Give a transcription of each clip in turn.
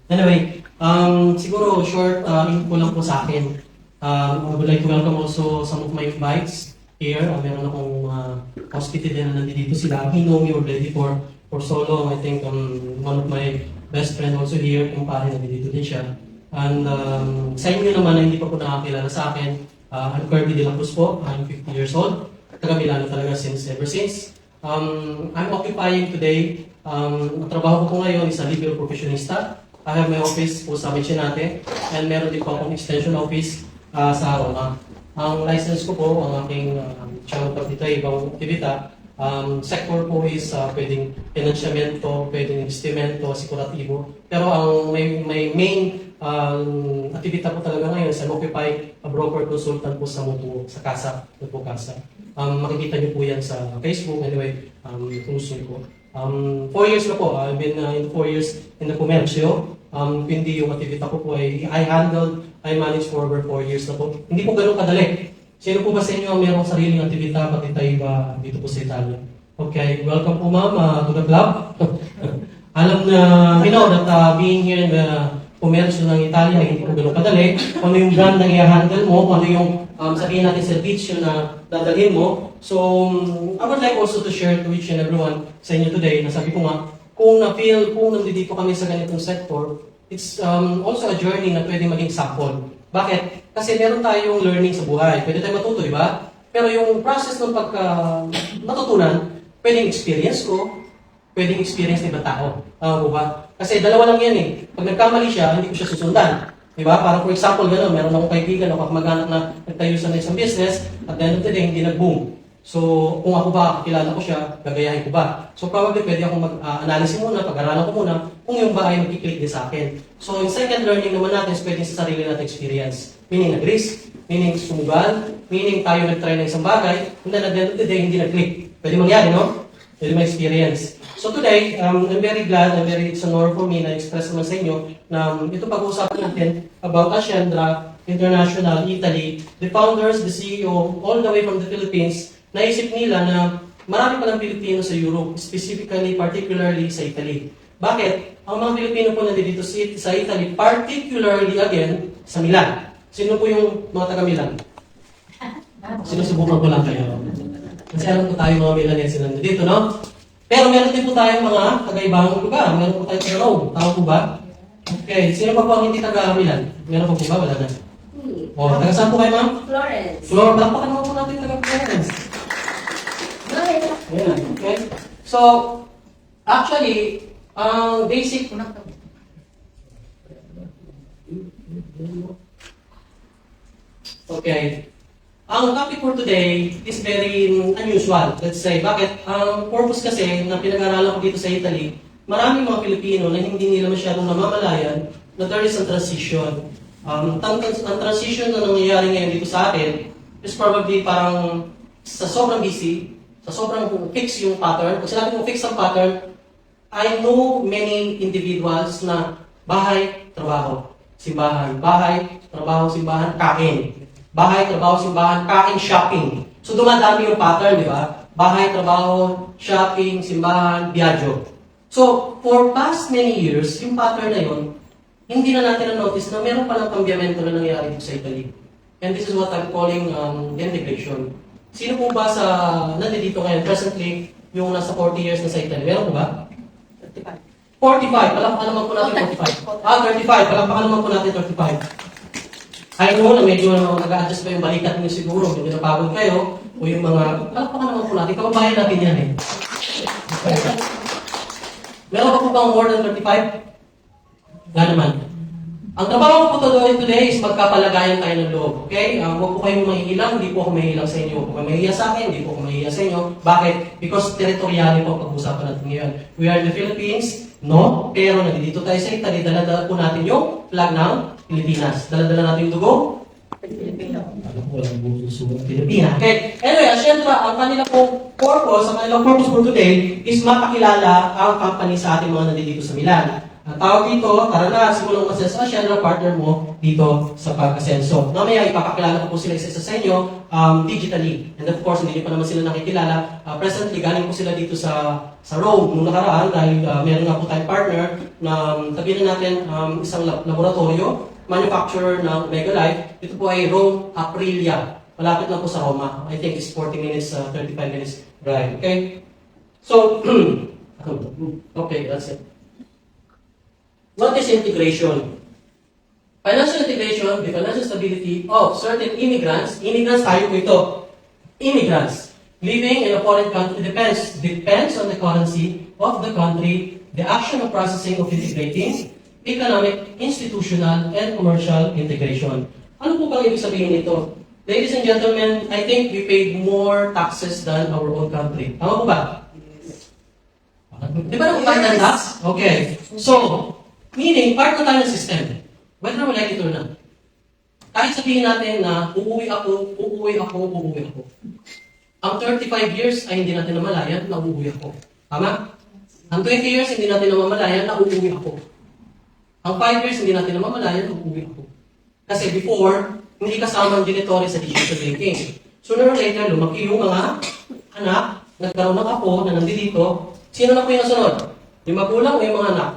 Anyway, siguro short info lang po sa akin. I would like to welcome also some of my invites here. Meron akong hospitality din na nandito sila. He know me already for so long. I think one of my best friend also here, kung pare nandito din siya. And sa inyo naman na hindi pa po nakakilala sa akin, I'm Kirby De La Cruz po. I'm 50 years old. Taga Milano talaga ever since. I'm occupying today. Ang trabaho ko po ngayon is a legal professionista. I have my office po sa Michinate and meron din po akong extension office sa Roma. Ang license ko po, ang aking channel dito ay ibang aktivita. Sector po is pwedeng financiamento, pwedeng investimento, asekuratibo. Pero ang may main aktivita po talaga ngayon is occupy a broker consultant po sa Mutuo, sa Casa, Mutuo Casa. Makikita niyo po yan sa Facebook. Anyway, close niyo po. 4 years na po. I've been in 4 years in the komersyo. Hindi yung aktivita ko po ay I managed for over 4 years na po. Hindi po ganun kadali. Sino po ba sa inyo ang mayroong sariling aktivita pati tayo ba dito po sa Italia? Okay, welcome po ma'am to the club. Alam na, we know that being here in the komersyo ng Italia, hindi po ganun kadali. Kung ano yung brand na i-handle mo, kung ano yung sabihin natin servisyo na dadalhin mo. So, I would like also to share to each and everyone sa inyo today, na sabi ko nga, kung na-feel, kung nandito kami sa ganitong sector, it's also a journey na pwede maging sample. Bakit? Kasi meron tayong learning sa buhay. Pwede tayo matuto, di ba? Pero yung process ng matutunan, pwedeng experience ko, pwedeng experience ng ibang tao. Ba? Kasi dalawa lang yan eh. Pag nagkamali siya, hindi ko siya susundan. Diba? Parang for example, gano'n, meron akong kaibigan o kamag-anak na nagtayo sa isang business at the end of the day, hindi nag-boom. So, kung ako ba, kilala ko siya, gagayahin ko ba? So, probably pwede akong mag-analysis muna, pag-aralan ko muna, kung yung ba ay mag-click din sa akin. So, yung second learning naman natin is pwede sa sarili natin experience. Meaning nag-risk, meaning sumugal, meaning tayo nag-try ng isang bagay, and then at the end of the day, hindi nag-click. Pwede mangyari, no? Pwede ma-experience. So today, I'm very glad, it's an honor for me na express naman sa inyo na ito pag-uusapan natin about Ascendra International Italy. The founders, the CEO, all the way from the Philippines, naisip nila na marami palang Pilipino sa Europe, specifically, particularly sa Italy. Bakit? Ang mga Pilipino po nandito sa Italy, particularly again, sa Milan. Sino po yung mga taga-Milan? Sinusubukan ko lang kayo. Kasi alam ko tayo mga Milanese na nandito, no? Pero meron din po tayong mga taga-ibang lugar. Meron po tayong taga-Rome. Tama po ba? Okay. Sino pa po ang hindi taga-Milan? Meron po ba? Wala na. O, taga-saan po kayo, ma'am? Florence. Florence. Bakit naman po natin taga-Florence? Ayan. Okay. So, actually, ang basic... Okay. Ang topic for today is very unusual. Let's say, bakit? Ang purpose kasi na pinag-aralan ko dito sa Italy, maraming mga Pilipino na hindi nila masyadong namamalayan na there is a transition. Ang transition na nangyayari ngayon dito sa atin is probably parang sa sobrang busy, sa sobrang fix yung pattern. Pag sinabi kong fix ang pattern, I know many individuals na bahay, trabaho, simbahan, bahay, trabaho, simbahan, kain. Bahay, trabaho, simbahan, kain, shopping. So dumadami yung pattern, di ba? Bahay, trabaho, shopping, simbahan, biadyo. So, for past many years, yung pattern na yun, hindi na natin na-notice na meron palang kambiamento na nangyari dito sa Italy. And this is what I'm calling integration. Sino po ba nandito ngayon, presently, yung nasa 40 years na sa Italy? Meron po ba? 45. 45. Palakpakan naman po natin 45. 35. Palakpakan naman po natin 35. I know na medyo nag-a-adjust pa yung balikat niyo siguro, medyo napagod kayo, o yung mga, palakpakan naman po natin, kababayan natin yan eh. Meron ba po bang more than 35? Wala naman. Ang trabaho ko po today is magkapalagayan tayo ng loob, okay? Huwag po kayong mahihilang, hindi po ako mahihilang sa inyo. Huwag po kayo mahihiya sa akin, hindi po ako mahihiya sa inyo. Bakit? Because territorially po pag-usapan natin ngayon. We are in the Philippines, no? Pero nandito tayo sa Italy, dala-dala po natin yung flag ng Pilipinas. Dala-dala natin yung dugo? Pilipino. Alam ko, walang buso Pilipina. Okay. Anyway, Ascendra, ang kanilang purpose for today is mapakilala ang company sa ating mga nandito sa Milan. Ang tawag dito, tara na, simulang mag-assess siya na partner mo dito sa pag-asenso. Mamaya, ipapakilala ko po sila isa sa inyo digitally. And of course, hindi pa naman sila nakikilala. Presently, galing po sila dito sa Rome nung nakaraan dahil meron nga po tayong partner na sabihin na natin isang laboratorio, manufacturer ng Omega Life. Ito po ay Rome Aprilia. Malapit lang po sa Roma. I think it's 40 minutes, 35 minutes drive. Okay? So, okay, that's it. What is integration? Financial integration, the financial stability of certain immigrants tayo po ito, immigrants, living in a foreign country depends on the currency of the country, the action of processing of integrating, economic, institutional, and commercial integration. Ano po bang ibig sabihin nito? Ladies and gentlemen, I think we paid more taxes than our own country. Tama po ba? Di ba nakapahit ng tax? Okay. So, meaning, part na tayo ng system. Whether we like it or not. Kahit sabihin natin na uuwi ako. Ang 35 years ay hindi natin namalayan na uuwi ako. Tama? Ang 20 years hindi natin namamalayan na uuwi ako. Ang 5 years hindi natin namamalayan na uuwi ako. Kasi before, hindi kasama ang dilitory sa decision making. Sooner or later, lumaki yung mga anak, nagkaroon ng apo na nandito. Sino na po yung nasunod? Yung magulang o yung mga anak?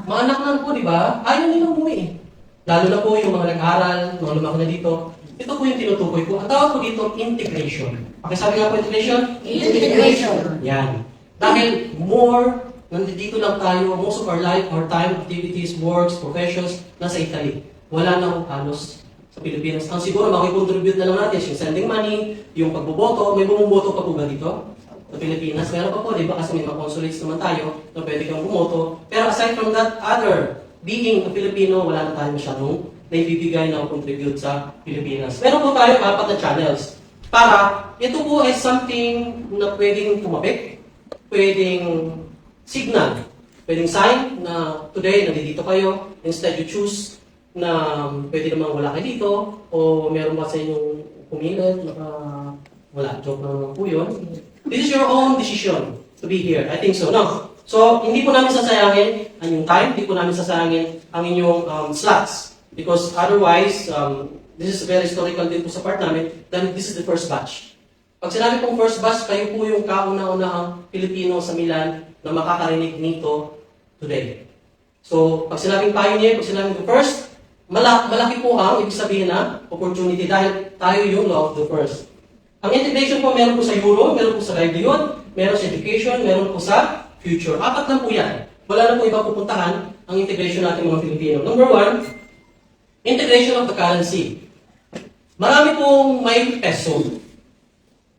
Mga anak na po, di ba? Ayaw nilang umuwi. Lalo na po yung mga nag-aral, mga lumaki na dito. Ito po yung tinutukoy ko. Ang tawag ko dito, integration. Pakisabi nga po integration? Integration. Yan. Dahil more, nandito lang tayo, most of our life, our time, activities, works, professions, nasa Italy. Wala na akong halos sa Pilipinas. Ang siguro, makikontribute na lang natin yung sending money, yung pagboboto. May bumuboto pa po ba dito? Sa Pilipinas, meron pa po, di ba? Kasi may mga consulates naman tayo na pwede kang bumoto. Pero aside from that, being a Filipino, wala na tayo masyadong naibibigay na contribute sa Pilipinas. Meron po tayo 4 na channels. Para, ito po ay something na pwedeng tumabik, pwedeng signal, pwedeng sign na today, nandito kayo, instead you choose na pwede namang wala kayo dito, o meron ba sa inyong pumilit, wala, joke na naman po yun. This is your own decision to be here. I think so, no? So, hindi po namin sasayangin ang inyong time, hindi po namin sasayangin ang inyong slots. Because otherwise, this is very historical din po sa part namin, then this is the first batch. Pag sinabi pong first batch, kayo po yung kauna-unahang Pilipino sa Milan na makakarinig nito today. So, pag sinabing pioneer, pag sinabing the first, malaki po ang ibig sabihin na opportunity dahil tayo yung law of the first. Ang integration po, meron po sa Euro, meron po sa livelihood, meron sa education, meron po sa future. 4 lang po yan. Wala na po iba pupuntahan ang integration natin mga Pilipino. Number 1, integration of the currency. Marami pong may peso.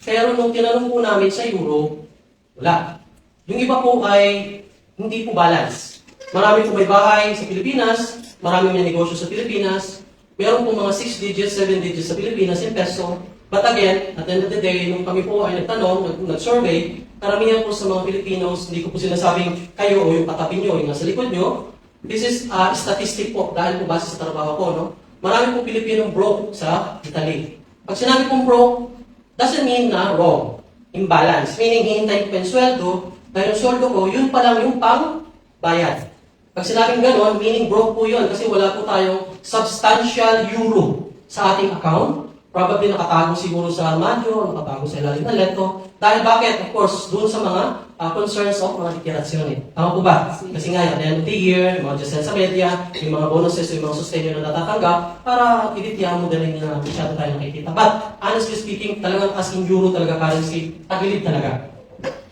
Pero nung tinanong po namin sa Euro, wala. Yung iba po ay hindi po balance. Marami po may bahay sa Pilipinas, marami may negosyo sa Pilipinas, meron po mga 6 digits, 7 digits sa Pilipinas in peso. But again, at the end of the day, nung kami po ay nagtanong, nag-survey, karamihan po sa mga Filipinos, hindi ko po sinasabing kayo o yung katabi nyo, yung nasa likod nyo. This is a statistic po, dahil po base sa trabaho ko, no? Marami po Pilipinong broke sa Italy. Pag sinabi pong broke, doesn't mean na wrong. Imbalance. Meaning, hihintay ko pa yung sweldo, dahil yung sweldo ko, yun pa lang yung pang-bayad. Pag sinabing gano'n, meaning broke po yun, kasi wala po tayong substantial euro sa ating account. Probably nakatago siguro sa armadyo, nakatago sa ilalim ng leto. Dahil bakit? Of course, doon sa mga concerns of mga deklarasyon eh. Tama po ba? Kasi nga, at the end of the year, yung mga dyan sa media, yung mga bonuses, yung mga sustainyo na natatanggap, para ibitiyan mo din na masyado tayo nakikita. But, honestly speaking, talagang as in euro talaga currency, tagilid talaga.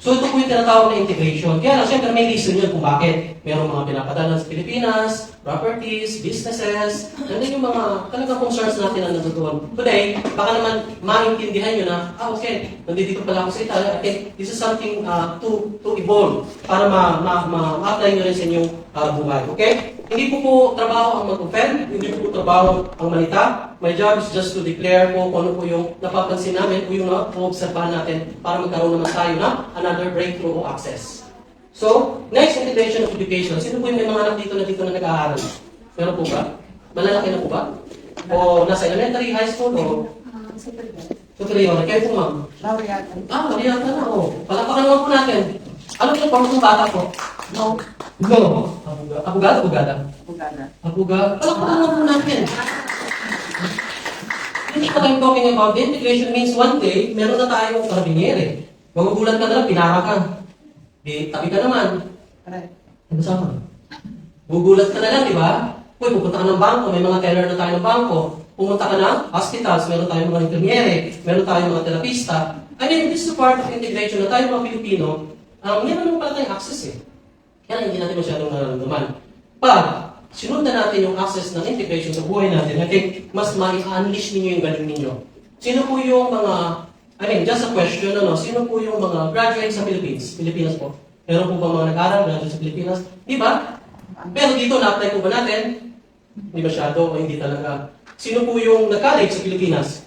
So ito po yung tinatawag na integration. Kaya lang, siyempre may reason yun kung bakit. Merong mga pinapadala sa Pilipinas, properties, businesses, and then yung mga talagang concerns natin na natutunan. Today, baka naman maintindihan nyo na, okay, nandito pala ako sa Italia. I think this is something to evolve para ma-apply nyo rin sa inyong buhay. Okay? Hindi po trabaho ang mag-offend, hindi po trabaho ang manita. My job is just to declare po kung ano po yung napapansin namin o yung na-obserbahan natin para magkaroon naman tayo na another breakthrough o access. So, next, integration of education. Sino po yung may mga anak dito na nag-aaral? Meron po ba? Malalaki na po ba? O nasa elementary, high school, o? Superior. Kayo po, ma'am? Laureate. Laureate na, o. Palakpakan naman po natin. Ano po yung pang bata po? No. Go. Abogado, abogada. Bugana. Abogado. Palakpakan lang po natin. Hindi pa tayo talking about integration means one day, meron na tayong karabiniere. Magugulat ka na lang, pinara ka. Di, tabi ka naman. Correct. Ano sama? Gugulat ka na lang, di ba? Uy, pupunta ka ng bangko, may mga teller na tayo ng bangko. Pumunta ka ng hospitals, meron tayong mga intermiere, meron tayong mga terapista. I mean, this is a part of integration na tayo mga Pilipino, meron naman pala tayong access eh. Kaya hindi natin masyadong nararamdaman. Pag sinundan natin yung access ng integration sa buhay natin, I think mas ma-unleash ninyo yung galing ninyo. Sino po yung mga, I mean, just a question, sino po yung mga graduates sa Philippines? Pilipinas po. Meron po ba mga nag-aral, graduate sa Pilipinas? Di ba? Pero dito, na-apply po ba natin? Hindi masyado o hindi talaga. Sino po yung nag-college sa Pilipinas?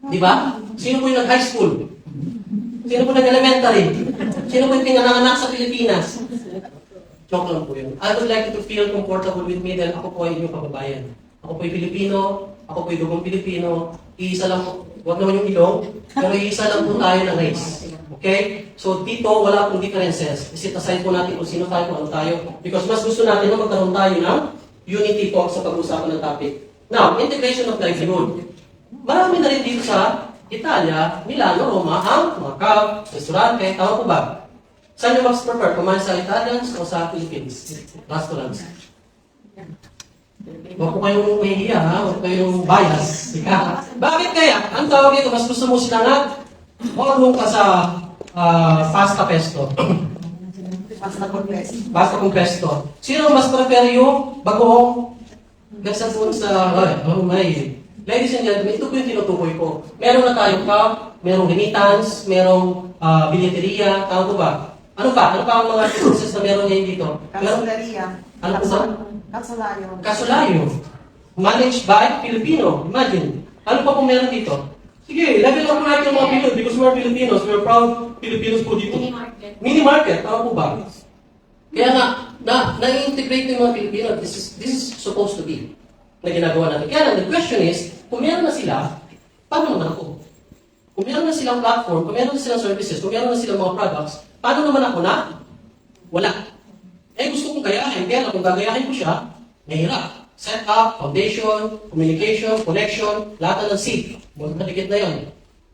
Di ba? Sino po yung nag-high school? Sino po nag-elementary? Sino po yung pinanganak sa Pilipinas? Joke lang po yun. I would like you to feel comfortable with me dahil ako po ay inyong kababayan. Ako po ay Pilipino, ako po ay dugong Pilipino, iisa lang po, huwag naman yung ilong, pero iisa lang po tayo ng race. Okay? So dito, wala pong differences. Isit aside po natin kung sino tayo, kung ano tayo. Because mas gusto natin na magkaroon tayo ng unity po sa pag-usapan ng topic. Now, integration of livelihood. Marami na rin dito sa Italia, Milano, Roma, ang mga cab, restaurante, tama po ba? Saan nyo mas prefer? Kumain sa Italians o sa Philippines? Restaurants. Huwag po kayong mahihiya, ha? Huwag kayong bias. Bakit kaya? Ang tawag dito, mas gusto mo sinangag o doon ka sa pasta pesto? Basta confess. Pasta kung pesto. Sino mas prefer yung bagoong gagsabon sa... Oh my... Ladies and gentlemen, ito po yung tinutukoy ko. Meron na tayong cup, merong remittance, merong bilyeteria, tama po ba? Ano pa? Ano pa ang mga businesses na meron ngayon dito? Kansularia. Ano po ba? Kansulayo. Kasulayo. Managed by Filipino. Imagine. Ano pa po meron dito? Sige, level up natin yung mga Pinoy because we're Filipinos. We're proud Filipinos po dito. Mini market. Mini market, tama po ba? Kaya nga, na-integrate yung mga Pilipino. This is supposed to be na ginagawa natin. Kaya lang, the question is, kung meron na sila, paano naman ako? Kung meron na silang platform, kung meron na silang services, kung meron na silang mga products, paano naman ako na? Wala. Eh, gusto kong gayahin. Kaya lang, kung gagayahin ko siya, mahirap. Set up, foundation, communication, connection, lahat na ng seed. Magkadikit na yun.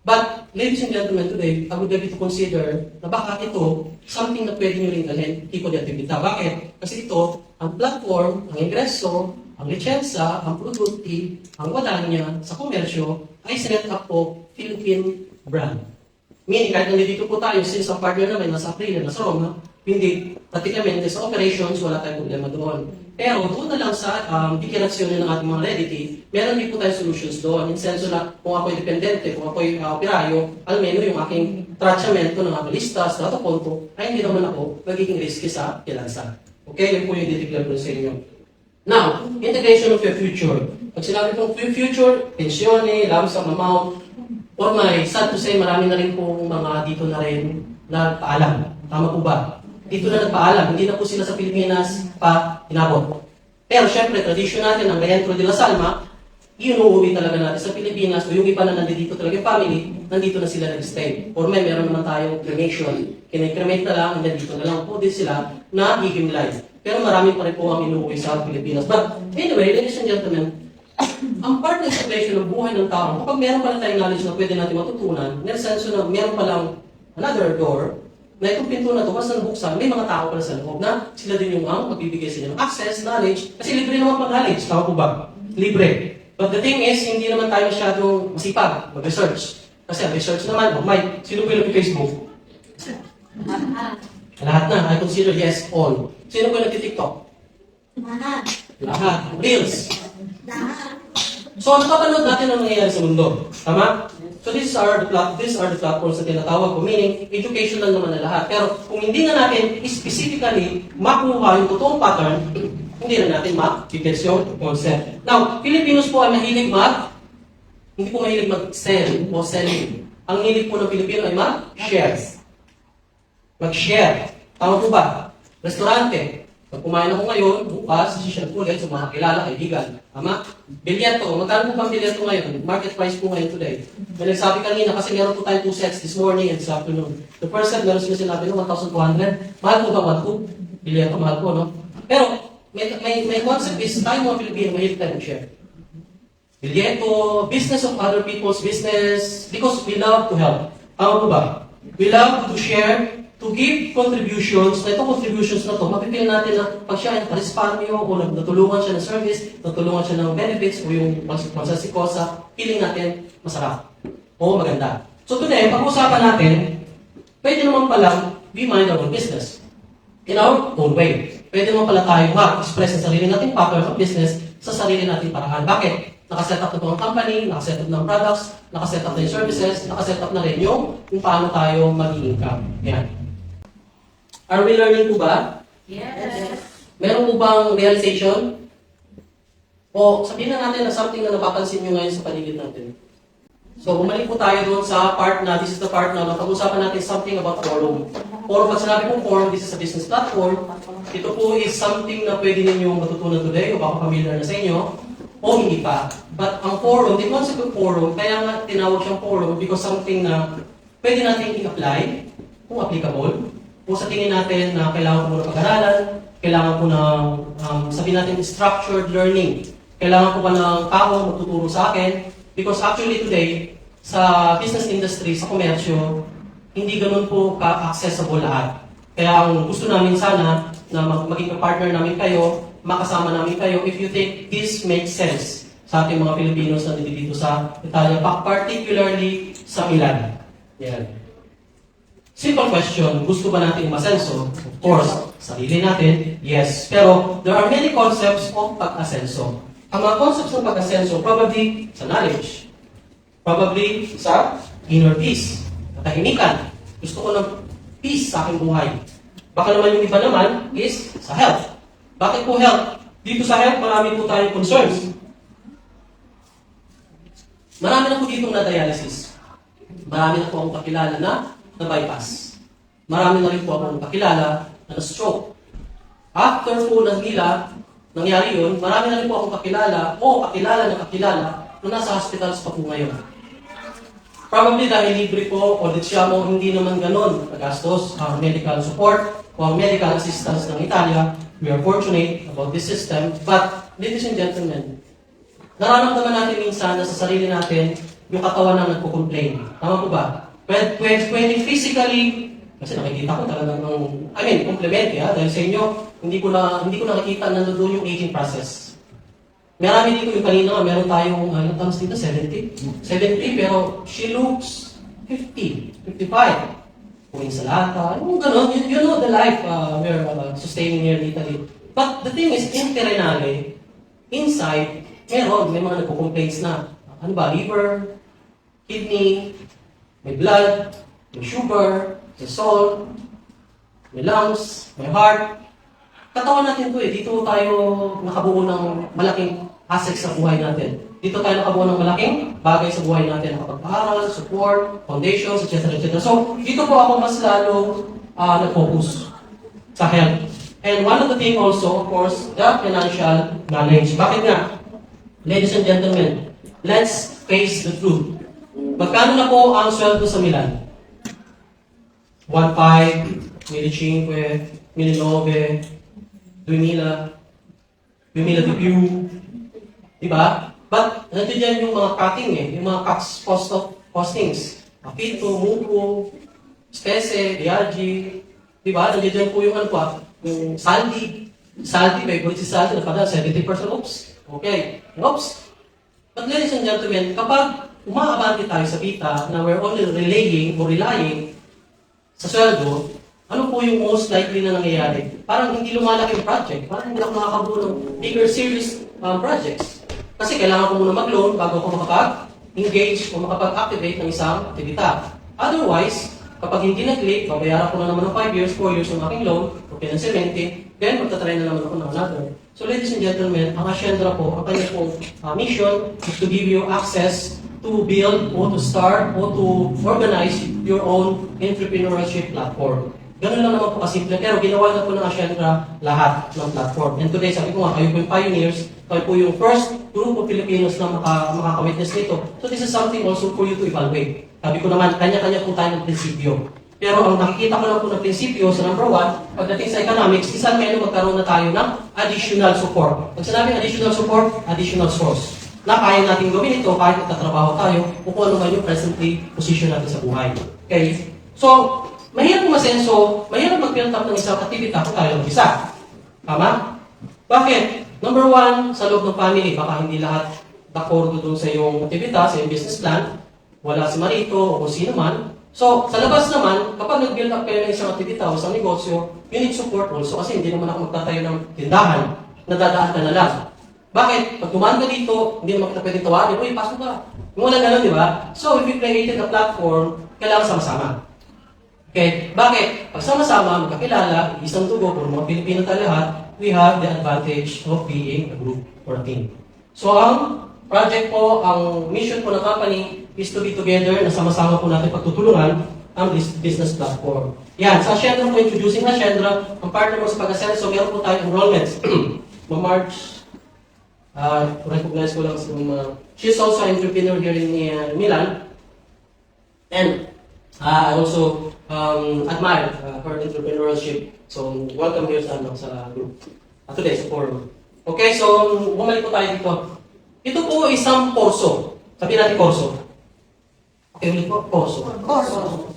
But, ladies and gentlemen, today, I would like you to consider na baka ito, something na pwede nyo rin dalhin, tipo de activity. Bakit? Kasi ito, ang platform, ang ingreso, ang litsensa, ang produkti, ang wala niya sa komersyo, ay sinet up po Philippine brand. Meaning, kahit nandito po tayo, since ang partner namin nasa Aprilia, nasa Roma, hindi, pratikamente sa operations, wala tayong problema doon. Pero doon na lang sa dikirasyon ng ating mga Redity, meron din po tayong solutions doon. In senso na kung ako'y dependente, kung ako'y operayo, almeno yung aking tratsamento ng mga listas, data konto, ay hindi naman ako magiging risky sa kilansa. Okay, yun po yung dideclare ko sa inyo. Now, integration of your future. Pag sinabi kong future, pensione, lump sum amount, or may sad to say, marami na rin pong mga dito na rin na paalam. Tama po ba? Dito na nagpaalam, hindi na po sila sa Pilipinas pa inabot. Pero syempre, tradisyon natin, ang Rehentro de la Salma, inuuwi talaga natin sa Pilipinas, o yung iba na nandito talaga yung family, nandito na sila nag-stay. Or meron naman tayong cremation. Kine-cremate na lang, and dito na lang po din sila na hihimlay. Pero marami pa rin po ang inuuwi sa Pilipinas. But anyway, ladies and gentlemen, ang part ng integration ng buhay ng tao, kapag meron pala tayong knowledge na pwede natin matutunan, in the sense na meron palang another door, na itong pinto na ito, once nabuksan, may mga tao pala sa loob na sila din yung ang magbibigay sa inyo ng access, knowledge, kasi libre naman pag-knowledge, tama po ba? Libre. But the thing is, hindi naman tayo masyadong masipag, mag-research. Kasi ang research naman, Mike, sino po yung Facebook? Lahat na, I consider yes, all. Sino po yung nag-TikTok? Lahat. Reels. So, napapanood natin ang nangyayari sa mundo. Tama? So, these are the platforms na tinatawag ko. Meaning, educational naman na lahat. Pero, kung hindi na natin specifically makuha yung totoong pattern, hindi na natin ma-figures yung concept. Now, Filipinos po ay mahilig hindi po mahilig mag-sell o selling. Ang hilig po ng Pilipino ay mag-share. Mag-share. Tama po ba? Restaurante. Pag kumain ako ngayon, bukas, sisishare ko ulit sa mga kilala, kaibigan. Tama? Bilyeto. Magkano po ba ang bilyeto ngayon? Market price po ngayon today. May nagsabi kanina, kasi meron po tayo 2 sets this morning and this afternoon. The first set, meron sila sinabi no, 1,200. Mahal po ba 1,200? Bilyeto, mahal po, no? Pero, may concept is, tayo mga Pilipino, mahilig tayo share. Bilyeto, business of other people's business, because we love to help. Tama po ba? We love to share, to give contributions, na itong contributions na ito, mapipil natin na pag siya ay parisparmyo o natulungan siya ng service, natulungan siya ng benefits o yung magsasikosa, feeling natin masarap o maganda. So today, pag-uusapan natin, pwede naman palang we mind our own business in our own way. Pwede naman pala tayo express ang sarili nating pattern of business sa sarili nating paraan. Bakit? Nakaset up na ito ang company, nakaset up ng products, nakaset up na yung services, nakaset up na rin yung kung paano tayo mag-income. Yan. Are we learning po ba? Yes. Meron po bang realization? O sabihin na natin na something na napapansin nyo ngayon sa paligid natin. So, bumalik po tayo doon sa part na, this is the part na pag-usapan natin something about forum. Forum, pag sinabi kong forum, this is a business platform. Ito po is something na pwede ninyong matutunan today o baka familiar na sa inyo o hindi pa. But ang forum, the concept of forum, kaya nga tinawag siyang forum because something na pwede natin i-apply kung applicable. Kung sa tingin natin na kailangan ko muna pag-aralan, kailangan ko ng, sabihin natin, structured learning. Kailangan ko pa ng tao magtuturo sa akin. Because actually today, sa business industry, sa komersyo, hindi ganun po ka-accessible lahat. Kaya ang gusto namin sana na maging partner namin kayo, makasama namin kayo, if you think this makes sense sa ating mga Filipinos na dito sa Italia, particularly sa Milan. Yan. Simple question, gusto ba natin masenso? Of course, sarili natin, yes. Pero there are many concepts of pag-asenso. Ang mga concepts ng pag-asenso, probably sa knowledge, probably sa inner peace, katahimikan. Gusto ko ng peace sa aking buhay. Baka naman yung iba naman is sa health. Bakit po health? Dito sa health, marami po tayong concerns. Marami na po dito na dialysis. Marami na po akong kakilala na bypass. Marami na rin po akong kakilala na stroke. After po ng nila, nangyari yun, marami na rin po akong kakilala o kakilala na nasa hospitals pa po ngayon. Probably dahil libre po o siya mo hindi naman ganon kagastos ang medical support o ang medical assistance ng Italia. We are fortunate about this system. But, ladies and gentlemen, nararamdaman natin minsan na sa sarili natin yung katawan na nagko-complain. Tama po ba? When physically, kasi nakikita ko talagang, compliment, dahil sa inyo, hindi ko nakikita na doon yung aging process. Marami dito yung kanina, meron tayong, tams dito, 70. 70, pero she looks 50, 55. Kumain sa lata, yung gano'n, you know the life we're sustaining here in Italy. But the thing is, in Terenale, inside, may mga nagko-complaints na, liver, kidney, may blood, may sugar, may salt, may lungs, may heart. Katawan natin to Dito tayo nakabuo ng malaking assets sa buhay natin. Dito tayo nakabuo ng malaking bagay sa buhay natin. Nakapag-aaral, support, foundations, etc. etc. So, dito po ako mas lalo nag-focus sa health. And one of the things also, of course, the financial knowledge. Bakit nga? Ladies and gentlemen, let's face the truth. Magkano na po ang sweldo sa Milan? 1,500, 1,500, 1,900, 2,000 di più. Diba? But, nandiyan yung mga cutting yung mga costings. Apito, mupo, spese, diagi. Diba? Nandiyan po yung yung saldi. Saldi, favorite si saldi, napada 70%. Oops. Okay. Oops. But ladies and gentlemen, kapag umaabante tayo sa kita na we're only relying sa sweldo, ano po yung most likely na nangyayari? Parang hindi lumalaki yung project. Parang hindi ako nakakabuo ng bigger serious projects. Kasi kailangan ko muna mag-loan bago ako makapag-engage o makapag-activate ng isang aktibita. Otherwise, kapag hindi nag-click, babayaran ko na naman ng 5 years, 4 years yung aking loan o financing, then magtatry na naman ako ng another. So ladies and gentlemen, ang Ascendra po, ang kanya pong mission is to give you access to build o to start o to organize your own entrepreneurship platform. Ganun lang naman po kasimple. Pero ginawa na po ng Ascendra lahat ng platform. And today, sabi ko nga, kayo po yung pioneers, kayo po yung first group of Filipinos na makaka-witness nito. So this is something also for you to evaluate. Sabi ko naman, kanya-kanya po tayo ng prinsipyo. Pero ang nakikita ko lang po ng prinsipyo sa number 1, pagdating sa economics, isang meron magkaroon na tayo ng additional support. Pag sinabing additional support, additional source. Na kaya natin gawin ito kahit nagtatrabaho tayo o kung ano man yung presently position natin sa buhay. Okay? So, mahirap masenso, mahirap mag-build up ng isang aktivita kung tayo mag-isa. Tama? Bakit? Number 1, sa loob ng family, baka hindi lahat d'accordo doon sa iyong aktivita, sa iyong business plan. Wala si Marito o kung sino man. So, sa labas naman, kapag nag-build up kayo ng isang aktivita o isang negosyo, you need support also kasi hindi naman ako magtatayo ng tindahan. Nadadaan ka na lang. Bakit? Pag tumaan ka dito, hindi naman kita pwedeng tawagin, uy, pasok ka. Yung walang ganun, di ba? So, if you created a platform, kailangan sama-sama. Okay? Bakit? Pag sama-sama, magkakilala, isang dugo, kung mga Pilipino tayo lahat, we have the advantage of being a group or a team. So, ang project po, ang mission po ng company is to be together na sama-sama po natin pagtutulungan ang business platform. Yan, sa Ascendra po, introducing Ascendra, ang partner mo sa pag-ascenso, meron po tayong enrollments. March, recognize ko lang sa she's also an entrepreneur here in Milan. And I also admire her entrepreneurship. So, welcome here sa group. Today, sa forum. Okay, so, bumalik po tayo dito. Ito po isang kurso. Sabihin natin kurso. Okay, ulit po, kurso.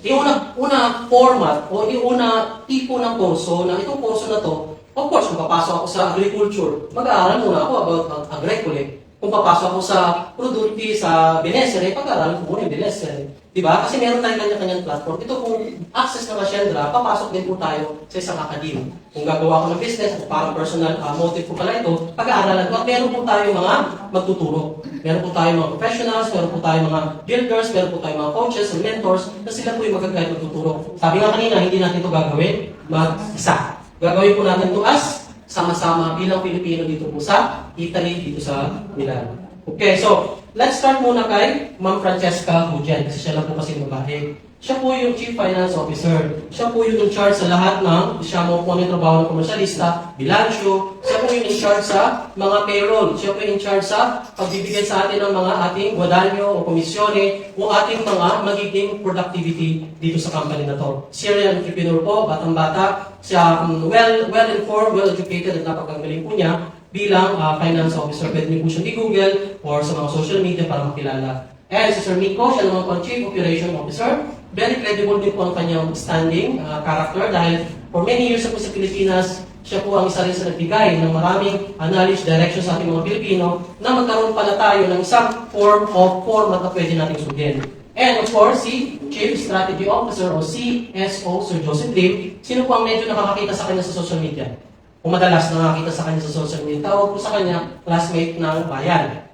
Yung una format o yung una tipo ng kurso na itong kurso na to, of course, kung papasok ako sa agriculture, mag-aaral muna ako about agriculture. Kung papasok ako sa produkti, sa Benesere, pag-aaral ko muna yung Benesere. Diba? Kasi meron tayong kanya-kanyang platform. Ito kung access ng Ascendra, papasok din po tayo sa isang academy. Kung gagawa ko ng business, at parang personal motive ko pala ito, pag-aaralan ko. At meron po tayo mga magtuturo. Meron po tayo mga professionals, meron po tayo mga builders, meron po tayo mga coaches and mentors na sila po yung mag-guide magtuturo. Sabi nga kanina, hindi natin ito gagawin mag-isa. Gagawin po natin ito as sama-sama bilang Pilipino dito po sa Italy, dito sa Milan. Okay, so let's start muna kay Ma'am Francesca Hujen kasi siya lang po kasi babae. Siya po yung Chief Finance Officer. Siya po yung in charge sa lahat ng, siya mo po yung trabaho ng komersyalista, bilansyo. Siya po yung in charge sa mga payroll. Siya po yung in charge sa pagbibigay sa atin ng mga ating guadalyo o komisyone o ating mga magiging productivity dito sa company na to. Serial entrepreneur po, batang-bata. Siya well-informed, well-educated at napakagaling po niya bilang finance officer. Pwede niyo po siya i-google or sa mga social media para makilala. And si Sir Miko, siya naman po ang Chief Operation Officer. Very credible din po ang kanyang standing character dahil for many years po sa Pilipinas, siya po ang isa rin sa nagbigay ng maraming knowledge, direction sa ating mga Pilipino na magkaroon pala tayo ng isang form of format na pwede natin sundin. And of course, si Chief Strategy Officer o CSO, Sir Joseph Lim, sino po ang medyo nakakakita sa kanya sa social media? Kung madalas nakakita sa kanya sa social media, tawag po sa kanya classmate ng bayan.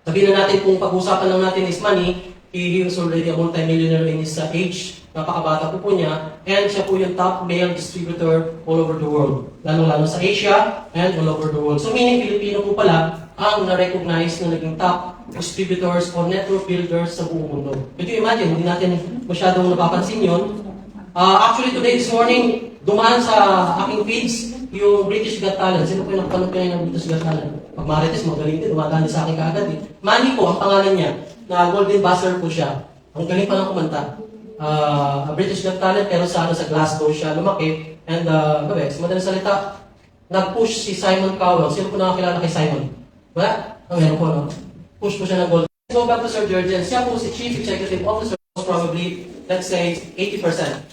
Sabihin na natin kung pag-usapan lang natin is money, he is already a multi-millionaire in his age. Napakabata po niya. And siya po yung top male distributor all over the world. Lalo-lalo sa Asia and all over the world. So meaning, Filipino po pala ang na-recognize na naging top distributors or network builders sa buong mundo. Could you imagine, hindi natin masyadong napapansin yun. Actually, today, this morning, dumaan sa aking feeds yung British Got Talent. Sino po yung nakapanood kayo ng British Got Talent? Pag Marites, magaling din. Dumadaan sa akin kaagad eh. Manny po, ang pangalan niya, na Golden Buzzer po siya. Ang galing pa lang kumanta. British Got Talent, pero sa Glasgow siya lumaki. And, sa madaling salita, nag-push si Simon Cowell. Sino po nakakilala kay Simon? Wala? Meron po, no? Push po siya ng Golden. Let's go back to Sir Jurgen. Siya po si Chief Executive Officer, probably, let's say, 80%.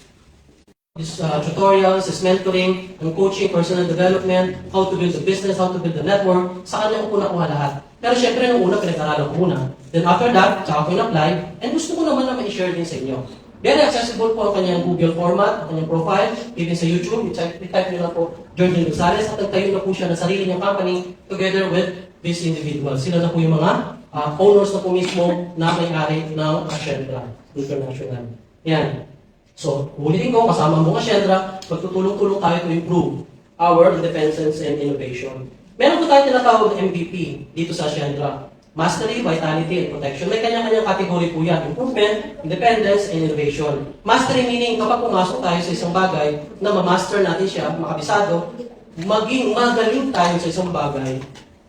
His tutorials, his mentoring, and coaching, personal development, how to build a business, how to build a network, sa kanya ko po nakuha lahat. Pero syempre, nung una, pinag-aralan ko muna. Then after that, tsaka ko in-apply, and gusto ko naman na ma-share din sa inyo. Very accessible po ang kanyang Google format, ang kanyang profile, even sa YouTube. I-type nyo na po Jordan Gonzalez, at nagtayo na po siya ng sarili niyang company together with this individual. Sila na po yung mga owners na po mismo na may-ari ng Ascendra International. Yan. So, ulitin ko, kasama mo Ascendra, magtutulong-tulong tayo to improve our independence and innovation. Meron po tayo tinatawag na MVP dito sa Ascendra. Mastery, vitality, and protection. May kanya-kanyang category po yan. Improvement, independence, and innovation. Mastery meaning kapag pumasok tayo sa isang bagay na ma-master natin siya, makabisado, maging magaling tayo sa isang bagay,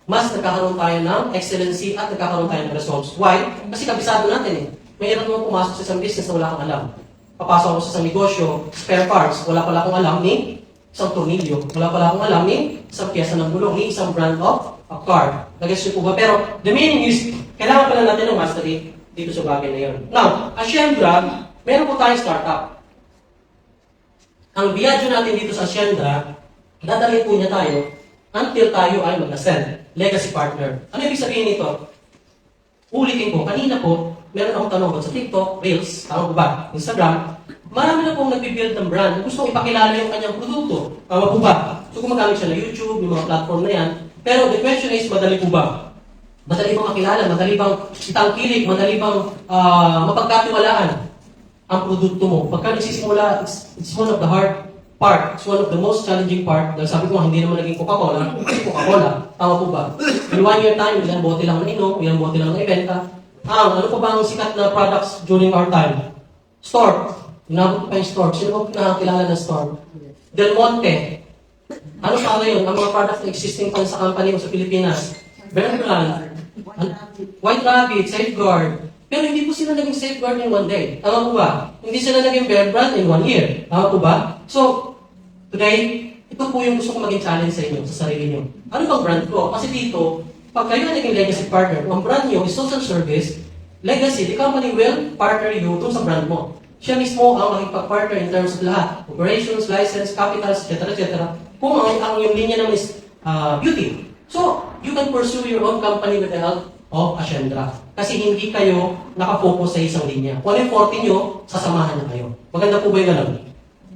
mas nagkakaroon tayo ng excellency at nagkakaroon tayo ng results. Why? Kasi kabisado natin eh. Mahirap naman pumasok sa isang business na wala kang alam. Papasok ako sa isang negosyo, spare parts, wala pala akong alam ni isang tornilyo, wala pala akong alam ni isang pyesa ng gulong, ni isang brand of a car. Nag-guess niyo po ba? Pero the meaning is, kailangan pala natin ng mastery dito sa bagay na yun. Now, Ascendra, meron po tayong startup. Ang biyadyo natin dito sa Ascendra, dadalhin po niya tayo until tayo ay mag-ascend. Legacy partner. Ano ibig sabihin nito? Ulitin ko, kanina po, meron akong tanong sa TikTok, Reels, tama po ba? Instagram, marami na pong nagbibuild ng brand. Gusto kong ipakilala yung kanyang produkto. Tama po ba? So gumagamit siya ng YouTube, yung mga platform na yan. Pero the question is, madali po ba? Madali bang makilala? Madali bang itangkilik? Madali bang mapagkatiwalaan ang produkto mo? Pagka nagsisimula, it's one of the hard part. It's one of the most challenging part. Dahil sabi ko, hindi naman naging Coca-Cola. Coca-Cola. Tama po ba? In 1 year time, ilang bote lang na inom, ilang bote lang na ibenta. Ano pa ba ang sikat na products during our time? Stork. Inabot pa yung Stork. Sino ba nakakilala ng Stork? Del Monte. Ano pa ngayon? Ang mga products na existing pa sa company o sa Pilipinas? Bear Brand. White Rabbit. Safeguard. Pero hindi po sila naging Safeguard in 1 day. Tama po ba? Hindi sila naging Bear Brand in 1 year. Tama po ba? So, today, ito po yung gusto ko maging challenge sa inyo, sa sarili nyo. Ano bang brand ko? Kasi dito, pag kayo naging legacy partner, kung ang brand nyo is social service, legacy, the company will partner you dun sa brand mo. Siya mismo ang makipag-partner in terms of lahat. Operations, license, capitals, etc. etc. Kung ang yung linya naman is beauty. So, you can pursue your own company with the help of Ascendra. Kasi hindi kayo nakafocus sa isang linya. Kung ano yung forte nyo, sasamahan na kayo. Maganda po ba yung ganun?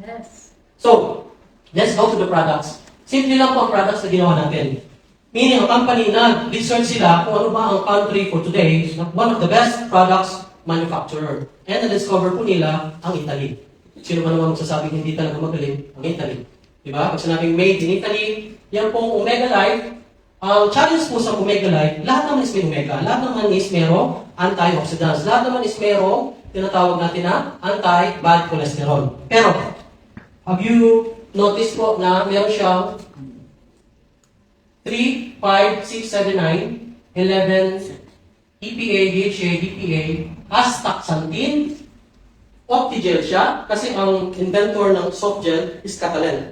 Yes. So, let's go to the products. Simple lang po ang products na ginawa natin. Meaning, ang company na research sila kung ano ba ang country for today, one of the best products manufacturer. And na-discover po nila ang Italy. Sino ba naman magsasabing hindi talaga magaling? Ang Italy. Diba? Pag sinabing made in Italy, yan pong Omega Life. Ang challenge po sa Omega Life, lahat naman is may Omega. Lahat naman is merong antioxidants. Lahat naman is merong tinatawag natin na anti-bad cholesterol. Pero, have you noticed po na meron siyang 3, 5, 6, 7, 9, 11 EPA, DHA, DPA, astaxanthin, Optigel siya, kasi ang inventor ng soft gel is Catalan.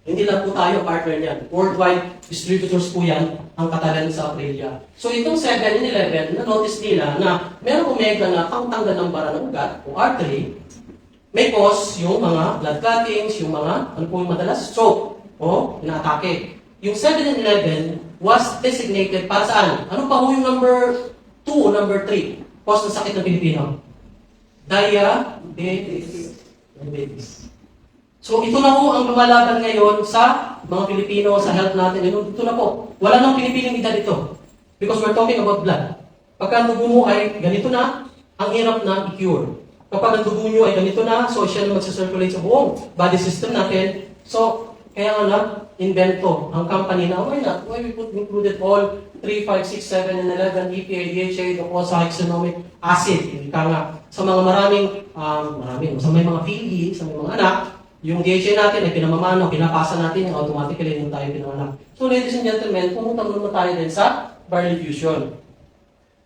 Hindi lang po tayo partner niyan. Worldwide distributors po yan, ang Catalan sa Australia. So itong 7 and 11, na-notice nila na merong omega na pangtanggal ng bara ng ugat, o artery, may cause yung mga blood clottings, yung mga, ano po yung madalas, stroke, o inaatake. Yung 7 and 11 was designated para saan? Ano pa po yung number 2 o number 3? Cause ng sakit ng Pilipino? Diabetes. So ito na po ang lumalaban ngayon sa mga Pilipino, sa health natin. Ito na po. Wala nang pinipiling edad ito. Because we're talking about blood. Pagka ang dugo mo ay ganito na, ang hirap na i-cure. Kapag ang dugo nyo ay ganito na, so siya na magsisirculate sa buong body system natin. So, kaya nga na-invento ang company na, why not? Why we included all 3, 5, 6, 7, and 11 EPA, DHA, docosahexanomic acid. Ika nga, sa mga sa may mga PE, sa may mga anak, yung DHA natin ay pinamamano, pinapasa natin, automatically yung tayo pinanganak. So ladies and gentlemen, pumunta muna tayo din sa barley fusion.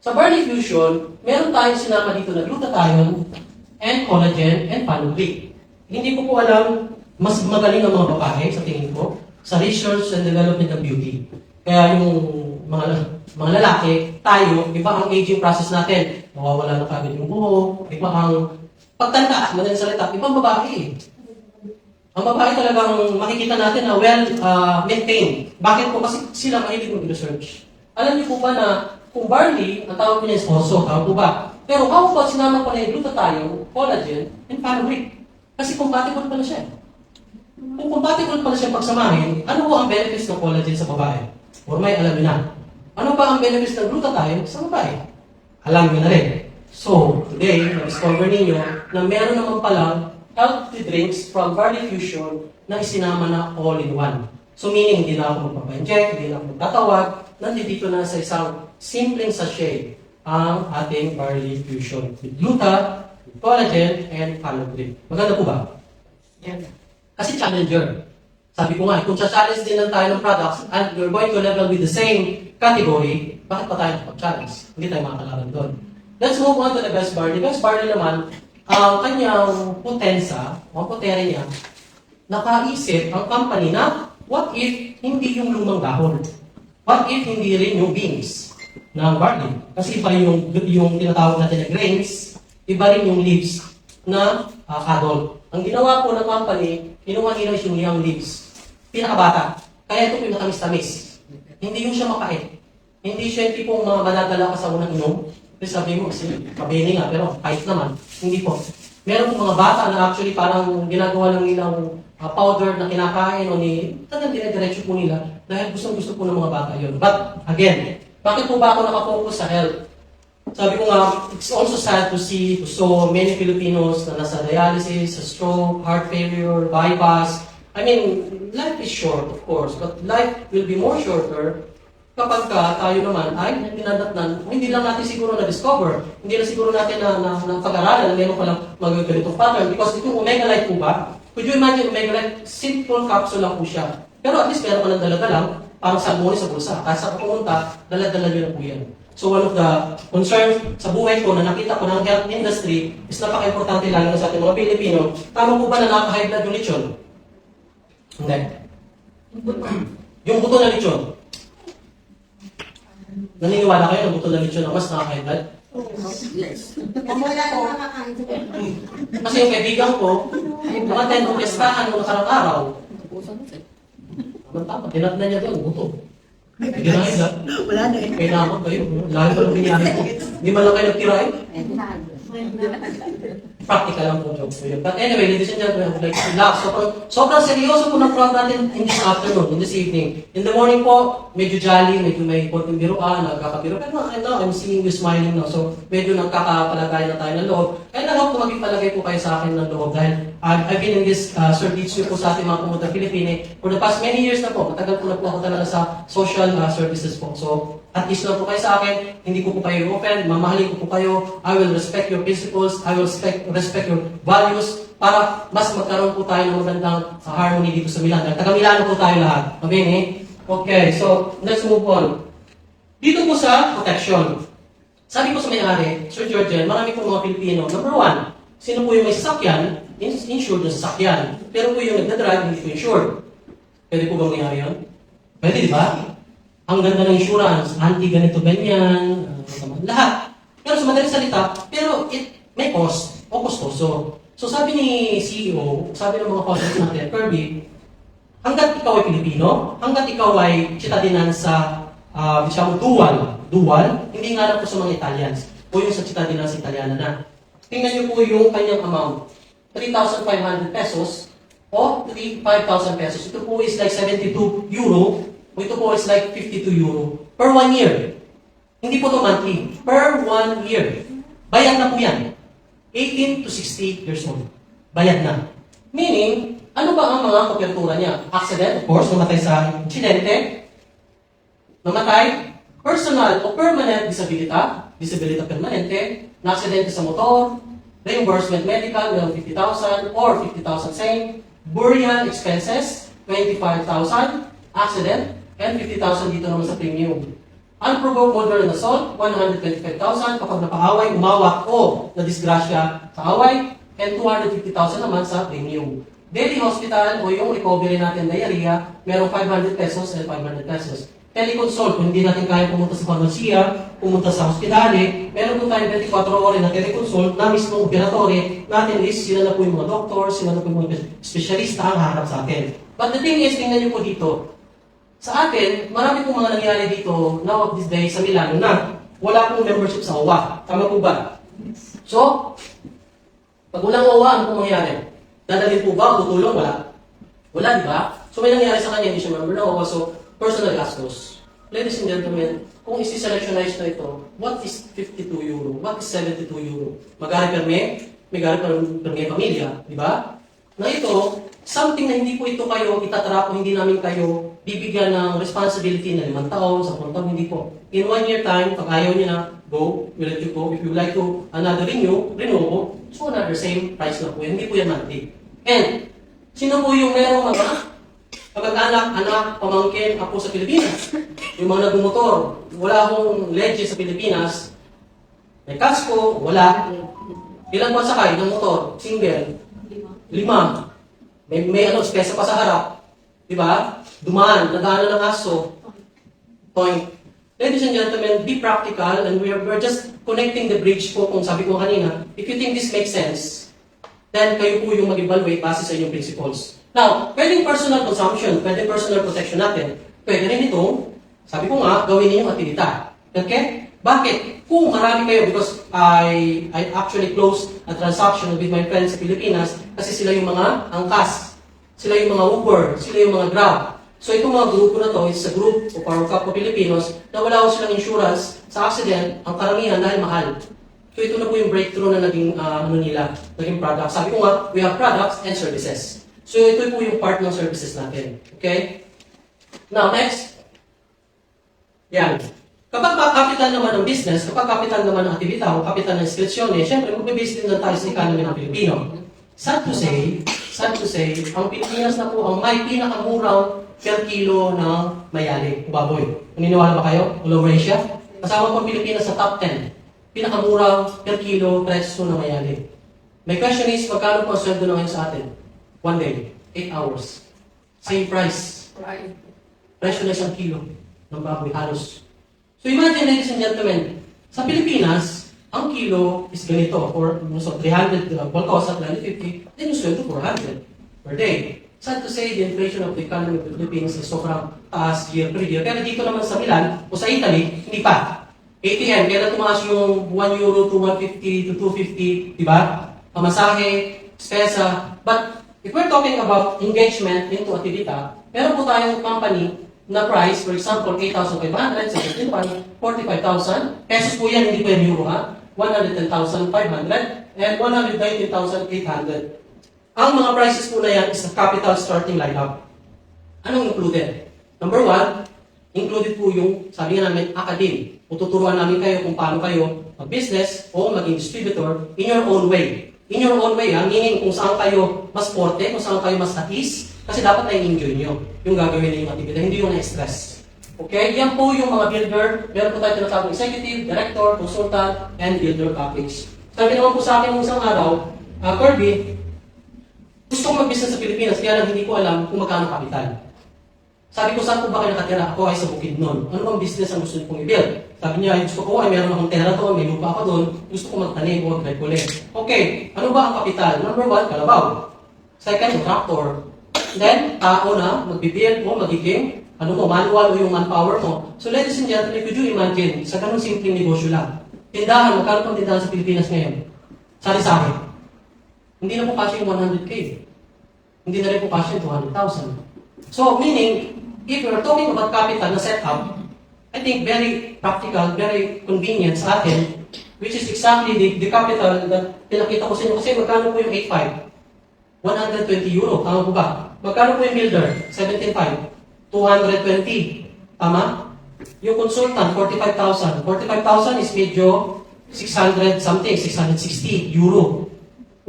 Sa barley fusion, meron tayong sinama dito na glutathione, and collagen, and panuklic. Hindi ko po alam, mas magaling ang mga babae sa tingin ko sa research and development of beauty. Kaya yung mga lalaki, tayo, iba ang aging process natin. Nawawala na kagad yung buhok, iba ang pagtanda, madaling salita, ibang babae. Ang babae talagang makikita natin na well-maintained. Bakit po? Kasi sila mahilig mag-research. Alam niyo po ba na kung barley, ang tawag niya is also, tawag po ba? Pero how about sinama ko na yung glutathione, collagen, and panuklic? Kasi compatible pala siya. Kung compatible pala siya pagsamahin, ano po ang benefits ng collagen sa babae? Or may alam niyo na. Ano pa ang benefits ng glutathione sa babae? Alam niyo na rin. So, today, na-discover ninyo na meron naman palang healthy drinks from Barley Fusion na isinama na all-in-one. So meaning, hindi na ako magpapa-inject, hindi na ako magtatawag, nandito na sa isang simpleng sachet ang ating barley fusion with gluta, with collagen, and allogreen. Maganda po ba? Yan. Kasi challenger. Sabi ko nga, kung challenge din lang tayo ng products and you're going to level with the same category, bakit pa tayo pag-challenge? Hindi tayo makakalaban doon. Let's move on to the best barley. Best barley naman, ang kanyang potensa, o potere niya, nakaisip ang company na what if hindi yung lumang dahon? What if hindi rin yung beans ng barley? Kasi iba yung tinatawag natin na grains, iba rin yung leaves na kadol. Ang ginawa po ng company, kinuha nila yung young leaves. Pinakabata. Kaya ito po yung matamis-tamis. Hindi yung siya mapait. Hindi siya yung tipong mga madadala ka sa unang inom. Kasi sabi mo, kasi kabini nga, pero kahit naman, hindi po. Meron po mga bata na actually parang ginagawa lang nilang powder na kinakain o talagang dire-diretso po nila dahil gusto po ng mga bata yun. But again, bakit po ba ako nakafocus sa health? Sabi ko nga, it's also sad to see so many Filipinos na nasa dialysis, sa stroke, heart failure, bypass. I mean, life is short, of course, but life will be more shorter kapag tayo naman ay pinadatnan, hindi lang natin siguro na-discover, hindi na siguro natin na pag-aralan na meron palang magaganitong pattern. Because itong Omega Life po ba, could you imagine Omega Life, simple capsule lang po siya. Pero at least meron ka ng dala-dalang, parang salmoni sa bulsa. Kahit sa pumunta, dala-dala nyo na po yan. So one of the concerns sa buhay ko na nakita ko ng health industry is napaka-importante lalo na sa ating mga Pilipino. Tama po ba na nakaka-high blood yung lechon? Hindi. Yung buto na lechon. Naniniwala kayo na buto na lechon ang mas nakaka-high blood? Wala ko. Kasi yung kaibigan ko, umattend ng pestahan nung nakarang araw. Tama, tinat na niya doon, buto. Ginahin na. Wala na eh. Kaya naman kayo. Lalo pa nung binyahe ko. Hindi man lang kayo nagtirahin. Practical lang po joke po yun. But anyway, ladies and gentlemen, I would like to laugh. Sobrang seryoso po ng program natin in this afternoon, in this evening. In the morning po, medyo jolly, medyo may konting biruan, nagkakabiro. Pero I'm seeing you smiling now. So, medyo nagkakapalagay na tayo ng loob. Kaya na-hope na maging palagay po kayo sa akin ng loob. Dahil I've been in this service po sa ating mga pumunta Pilipine for the past many years na po. Matagal po na po ako talaga sa social services po. So, at least lang po kayo sa akin, hindi ko po kayo open, mamahalin ko po kayo, I will respect your principles, I will respect your values, para mas magkaroon po tayo ng magandang harmony dito sa Milan. Dahil taga-Milano po tayo lahat. Mabini? Okay, so let's move on. Dito po sa protection. Sabi ko sa may-ari, Sir Georgian, marami pong mga Pilipino. Number one, sino po yung may sasakyan, insured yung sasakyan. Pero po yung nagdadrive, hindi po insured. Pwede po ba mangyari yun? Pwede, di ba? Ang ganda ng insurance, anti-ganito, ganyan, lahat. Pero sa madaling salita, pero may cost o kostoso. So sabi ni CEO, sabi ng mga colleagues natin, Kirby, hanggat ikaw ay Pilipino, hanggat ikaw ay citadinan sa dual, hindi nga lang po sa mga Italians, o yung sa citadinan sa Italiana na. Tingnan niyo po yung kanyang amount, 3,500 pesos o 5,000 pesos. Ito po is like 72 euro. Ito po is like 52 euro per 1 year. Hindi po ito monthly. Per 1 year. Bayad na po yan. 18 to 60 years old. Bayad na. Meaning, ano ba ang mga kopertura niya? Accident, of course, namatay sa insidente. Namatay. Personal o permanent disability permanente. Na-accidente sa motor. Reimbursement medical, meron 50,000 or 50,000 same. Burial expenses, 25,000. Accident, and 50,000 dito naman sa premium. Unprovoked murder and assault, 125,000 kapag napaaway, umawak o nadisgrasya sa away, and 250,000 naman sa premium. Daily hospital o yung recovery natin diarrhea, merong 500 pesos and 500 pesos. Teleconsult, kung hindi natin kaya pumunta sa pharmacia, pumunta sa hospitali, meron po tayong 24 oras na teleconsult na mismong operatory natin is sila na po yung mga doktor, sila na po yung mga espesyalista ang haharap sa atin. But the thing is, tingnan niyo po dito, sa atin, marami pong mga nangyari dito now of this day sa Milano na wala pong membership sa OWA. Tama po ba? So, pag walang OWA, ano pong mangyari? Dadalhin po ba? Tutulong? Wala. Wala, di ba? So, may nangyari sa kanya, hindi siya member ng OWA. So, personal gastos. Ladies and gentlemen, kung isi-selectionize na ito, what is 52 euro? What is 72 euro? Magari per me? May gari per me pamilya, di ba? Na ito, something na hindi po ito kayo itatrap o hindi namin kayo bibigyan ng responsibility na 5 taon, 10 taon, hindi po. In 1 year time, pag ayaw niya na, go, we let you go. If you would like to another renew po, so another same price na po yan. Hindi po yan monthly. And, sino po yung merong mga kamag-anak, anak, pamangkin, apo sa Pilipinas? Yung mga nagmumotor, wala akong legend sa Pilipinas, may kasko, wala. Ilan po sakay ng motor? Single? 5. May spesa pa sa harap. Diba? Dumaan, nadaanan ng aso. Point. Ladies and gentlemen, be practical and we're just connecting the bridge po kung sabi ko kanina. If you think this makes sense, then kayo po yung mag-evaluate base sa inyong principles. Now, pwedeng personal consumption, pwedeng personal protection natin. Pwede rin itong, sabi ko nga, gawin ninyong aktivita. Okay? Bakit? Kung marami kayo, because I actually closed a transaction with my friends sa Pilipinas kasi sila yung mga angkas, sila yung mga Uber, sila yung mga Grab. So itong mga grupo na to is a group of our couple Filipinos na wala ko silang insurance sa accident, ang karamihan dahil mahal. So ito na po yung breakthrough na naging naging product. Sabi ko nga, we have products and services. So ito po yung part ng services natin. Okay? Now next. Yan. Kapag kapital naman ng business, kapag kapital naman ng aktivita o kapital ng inscription, syempre magbe-base din na tayo sa economy ng Pilipino. Sad to say, ang Pilipinas na po ang may pinakamurang per kilo ng mayali, baboy. Naniniwala ba kayo? All over Asia? Kasama po ang Pilipinas sa top 10. Pinakamurang per kilo presyo ng mayali. My question is, magkano po ang sweldo na ngayon sa atin? 1 day, 8 hours. Same price. Presyo na 1 kilo ng baboy, halos. So imagine, ladies and gentlemen, sa Pilipinas, ang kilo is ganito, or 300, balkos at 350, then yung sweldo 400 per day. Sad to say, the inflation of the economy of the Philippines is sobrang taas year per year. Pero dito naman sa Milan, o sa Italy, hindi pa. ATM, kaya tumaas yung 1 euro to 150 to 250, di ba? Pamasahe, spesa. But if we're talking about engagement into aktivita, meron po tayong company na price, for example, 8,500, 17,000, 45,000. Pesos po yan, hindi po yan euro ha. 110,500 and 119,800. Ang mga prices po na yan is the capital starting lineup. Anong included? Number 1, included po yung, sabi nga namin, academe. Tuturuan namin kayo kung paano kayo mag-business o maging distributor in your own way. In your own way, meaning kung saan kayo mas forte, kung saan kayo mas at ease, kasi dapat na-enjoy nyo yung gagawin niyo yung aktivite, hindi yung na-stress. Okay? Yan po yung mga builder. Meron po tayo tinatawag executive, director, consultant, and builder package. Sabi naman po sa akin nung isang araw, Kirby, gusto ko mag-business sa Pilipinas, kaya lang hindi ko alam kung magkano kapital. Sabi ko, saan po ba kayo nakatira? Ako ay sa Bukidnon. Ano bang business ang gusto niyo pong i-build? Sabi niya, gusto ko ay meron akong tera doon, may lupa ako doon, gusto ko magtanim o mag-regulate. Okay, ano ba ang kapital? Number 1, kalabaw. Second, tractor. Then, tao na, magbibuild o magiging, manual o yung manpower mo. So, ladies and gentlemen, could you imagine, sa ganun simpleng negosyo lang, tindahan, magkano pang tindahan sa Pilipinas ngayon? Sari-sari. Hindi na po kasya yung 100K. Hindi na rin po kasya yung 200,000. So, meaning, if you're talking about capital na setup, I think very practical, very convenient sa atin, which is exactly the capital na pinakita ko sa inyo. Kasi magkano po yung 8.5? 120 euro. Tama po ba? Magkano po yung builder? 17.5. 220. Tama? Yung consultant, 45,000. 45,000 is medyo 600 something, 660 euro.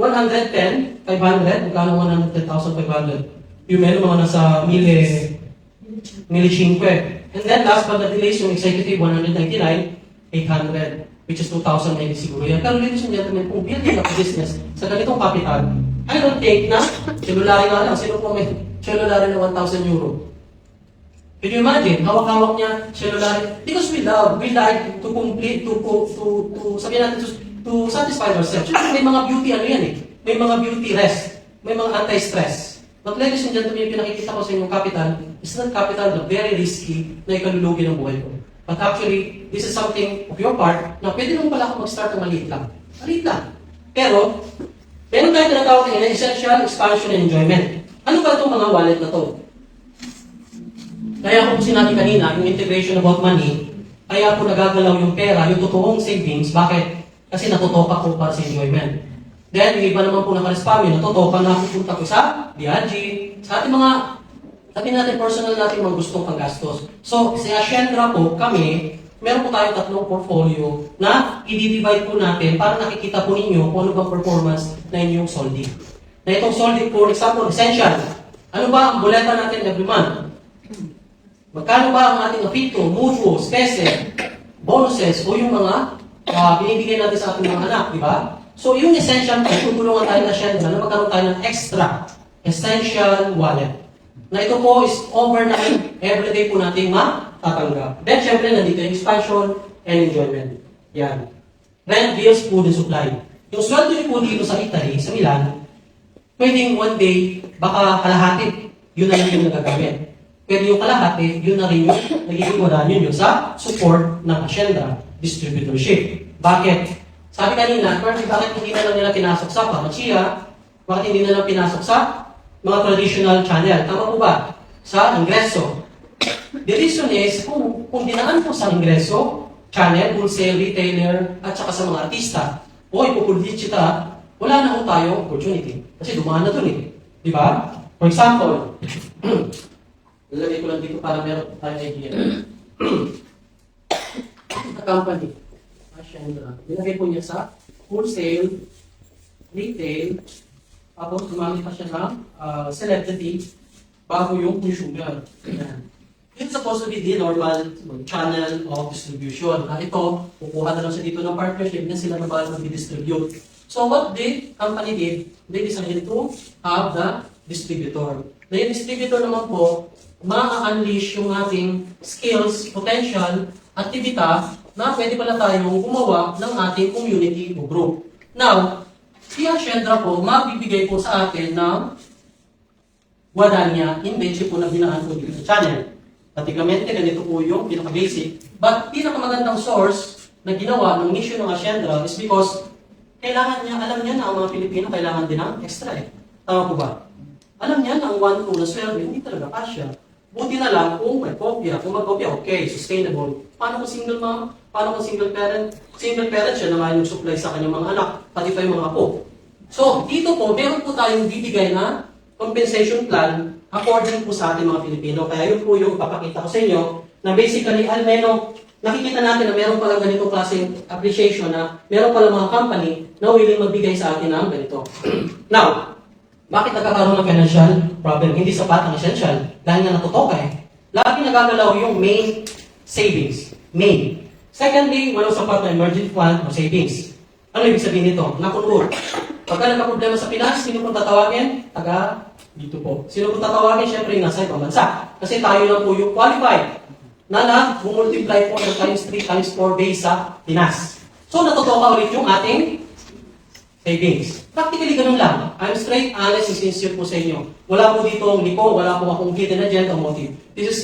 110, 500. Magkano 110,500? Yung meron mga nasa 1,500. And then last but not least, yung executive 199, 800, which is 2,000 maybe siguro yan. Pero ladies and gentlemen, kung building up business sa ganitong capital, I don't think na cellular nga lang. Sino po may cellular na 1,000 euro? Can you imagine? Hawak-hawak niya cellular. Because we like to complete, sabihin natin, to satisfy ourselves. May mga beauty ano yan eh. May mga beauty rest. May mga anti-stress. But ladies and gentlemen, yung pinakikita ko sa inyong capital, is not capital na very risky na ikalulugi ng buhay ko. But actually, this is something of your part na pwede naman pala ako mag-start ng maliit lang. Maliit lang. Pero, meron tayo tinatawag na essential expansion and enjoyment. Ano ba itong mga wallet na to? Kaya kung sinabi kanina, yung integration about money, kaya po nagagalaw yung pera, yung totoong savings. Bakit? Kasi natutoka ko para sa enjoyment. Then, yung iba naman po naka-spam yun, natutokan na pupunta ko sa DRG, sa ating mga, sabihin natin, personal natin mga gustong panggastos. So, sa Ashendra po, kami, meron po tayo tatlong portfolio na i-divide po natin para nakikita po ninyo kung ano bang performance na inyong solding. Na itong solding, for example, essential. Ano ba ang boleta natin every month? Magkano ba ang ating apito, mutuo, spese, bonuses, o yung mga binibigay natin sa ating mga anak, di ba? So, yung essential, tutulungan tayo na siya na magkaroon tayo ng extra essential wallet. Na ito po is overnight, everyday po natin matatanggap. Then, syempre, nandito yung expansion and enjoyment. Yan. Rent, bills, food, and supply. Yung sweldo niyo po dito sa Italy, sa Milan, pwedeng one day, baka kalahati, yun na lang yung nagagamit. Pero yung kalahati, yun na rin yung nagiging wala yun sa support ng Ashendra distributorship. Bakit? Sabi kanina, bakit hindi na lang nila pinasok sa pharmacia? Bakit hindi na lang pinasok sa mga traditional channel? Tama po ba? Sa ingreso. The reason is, kung dinaan po sa ingreso, channel, wholesale, retailer, at saka sa mga artista, o ipupublicita, wala na po tayong opportunity. Kasi dumaan na dun eh. Di ba? For example, lalagay ko lang dito para meron tayong idea. The company, Ashendra, nilagay po niya sa wholesale, retail, tapos gumamit pa siya ng celebrity bago yung consumer. It's supposed to be the normal channel of distribution. Ito, kukuha na lang siya dito ng partnership na sila na ba mag-distribute. So what the company did, they decided to have the distributor. Na yung distributor naman po, ma-unleash yung ating skills, potential, aktivita na pwede pala tayong gumawa ng ating community o group. Now, si Ashendra po, mabibigay po sa atin ng wala niya, hindi siya po na binaan po dito sa channel. Pratikamente, ganito po yung pinaka-basic. But pinakamagandang source na ginawa ng mission ng Ashendra is because kailangan niya, alam niya na ang mga Pilipino kailangan din ng extra eh. Tama po ba? Alam niya na ang 1-2 na sweldo, hindi talaga kasya. Buti na lang kung may kopya. Kung may kopya, okay, sustainable. Paano kung single mom? Paano kung single parent? Single parent siya naman yung supply sa kanyang mga anak, pati pa yung mga apo. So, dito po, meron po tayong bibigay na compensation plan according po sa ating mga Pilipino. Kaya yun po yung ipapakita ko sa inyo na basically, almeno, nakikita natin na meron palang ganitong klaseng appreciation na meron palang mga company na willing magbigay sa atin ng ganito. Now, bakit nagkakaroon ng financial problem? Hindi sapat ang essential. Dahil nga natutoka eh. Lagi nagagalaw yung main savings. Main. Secondly, walang sapat na emergency fund o savings. Ano ibig sabihin nito? Nakunroot. Pagka nagka-problema sa Pinas, sino pong tatawagin? Taga dito po. Sino pong tatawagin? Siyempre yung nasa ibang bansa. Kasi tayo lang po yung qualified na bumultiply po ng times 3 times 4 days sa Pinas. So, natutoka ulit yung ating savings. Practically, ganun lang. I'm straight, honest, and sincere po sa inyo. Wala po dito ang liko, wala po akong hidden agenda motive. This is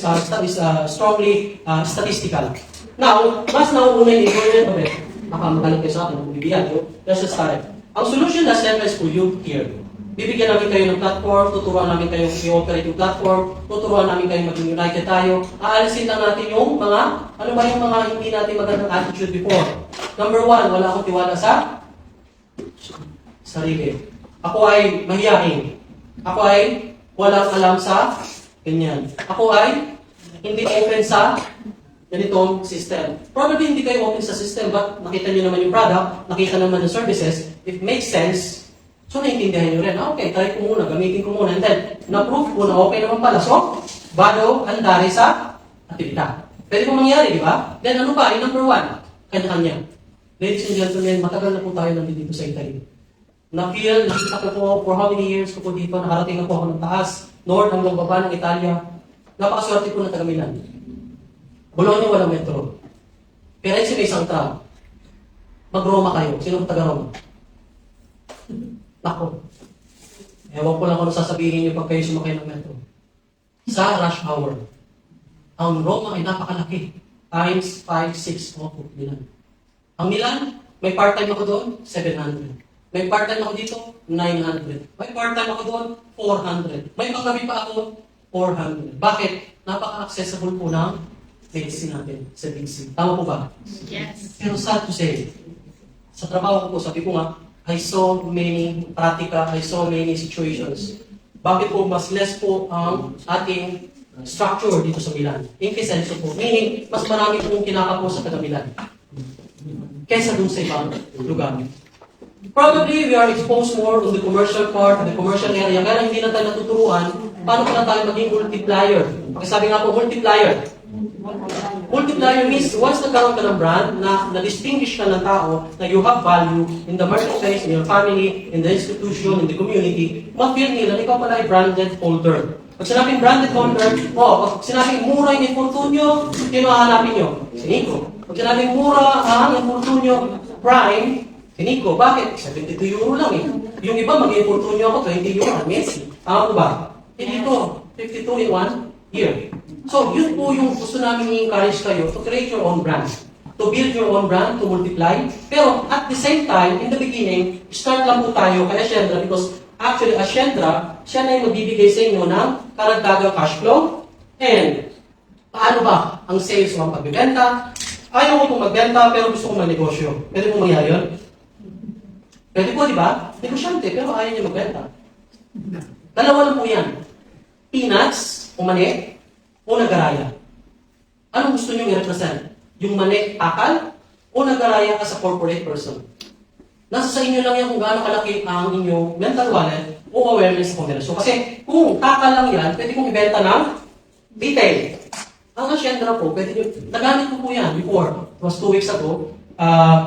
strongly statistical. Now, mas nauuna yung enjoyment of it. Baka magaling kayo sa akin, kung bibigyan. Let's just start it. Ang solution na Ashendra is for you here. Bibigyan namin kayo ng platform, tuturuan namin kayo i-operate yung platform, tuturuan namin kayo maging united tayo. Aalisin lang natin yung mga, ano ba yung mga hindi natin magandang attitude before. Number 1, wala akong tiwala sa sarili. Ako ay mahiyain. Ako ay walang alam sa ganyan. Ako ay hindi open sa ganitong system. Probably hindi kayo open sa system, but nakita nyo naman yung product, nakita naman yung services, it makes sense. So, naiintindihan nyo rin, okay, try ko muna, gamitin ko muna, and then, na-prove ko na okay naman pala. So, bago andari sa aktivita. Pwede po mangyari, di ba? Then, ano ba? Yung number 1, kanya-kanya. Ladies and gentlemen, matagal na po tayo nandito sa Italy. Na-feel, nakita ko po for how many years ko po dito, nakarating na po ako ng taas, north hanggang baba ng Italia. Napakaswerte po na taga Milan. Bologna walang metro. Pero may isang tram. Mag-Roma kayo. Sino taga Roma? Nako. Ewan ko lang kung sasabihin niyo pag kayo sumakay ng metro. Sa rush hour, ang Roma ay napakalaki. Times 5, 6, o Milan. Ang Milan, may part-time ako doon, 700. May part-time ako dito, 900. May part-time ako doon, 400. May panggabi pa ako, 400. Bakit? Napaka-accessible po ng medicine natin sa Big C. Tama po ba? Yes. Pero sad to say, sa trabaho ko po, sabi ko nga, I saw many pratika, I saw many situations. Bakit po mas less po ang ating structure dito sa Milan? In senso po, meaning mas marami pong kinakapo sa taga Milan kaysa dun sa ibang lugar. Probably we are exposed more on the commercial part, the commercial area, kaya hindi na tayo natuturuan paano pala tayo maging multiplier. Pakisabi nga po, multiplier. Multiplier means once nagkaroon ka ng brand na na-distinguish ka ng tao na you have value in the marketplace, in your family, in the institution, in the community, ma-feel nila na ikaw pala ay branded holder. Pag sinabing branded holder, pag sinabing mura yung infortunyo, sino hahanapin nyo? Si Nico. Pag sinabing mura ang infortunyo, prime, si Nico. Bakit? 72 euro lang eh. Yung iba mag-infortunyo ako, 20 euro, Messi. Ako ba? Hindi ito, 52 in 1 year. So, yun po yung gusto namin i-encourage kayo to create your own brand. To build your own brand, to multiply. Pero at the same time, in the beginning, start lang po tayo kay Ashendra because actually Ashendra, siya na yung magbibigay sa inyo ng karagdagang cash flow. And paano ba ang sales o ang pagbibenta? Ayaw ko pong magbenta pero gusto kong magnegosyo. Pwede pong mangyari yun? Pwede po, di ba? Negosyante, pero ayaw niya magbenta. Dalawa lang po yan. Peanuts, o mani, o nagaraya. Anong gusto niyo i-represent? Yung mani, akal, o nagaraya as a corporate person? Nasa sa inyo lang yan kung gaano kalaki ang inyong mental wallet o awareness sa komerasyon. Kasi kung akal lang yan, pwede kong ibenta ng retail. Ang Ashendra po, pwede nyo, nagamit ko po yan before. It was 2 weeks ago.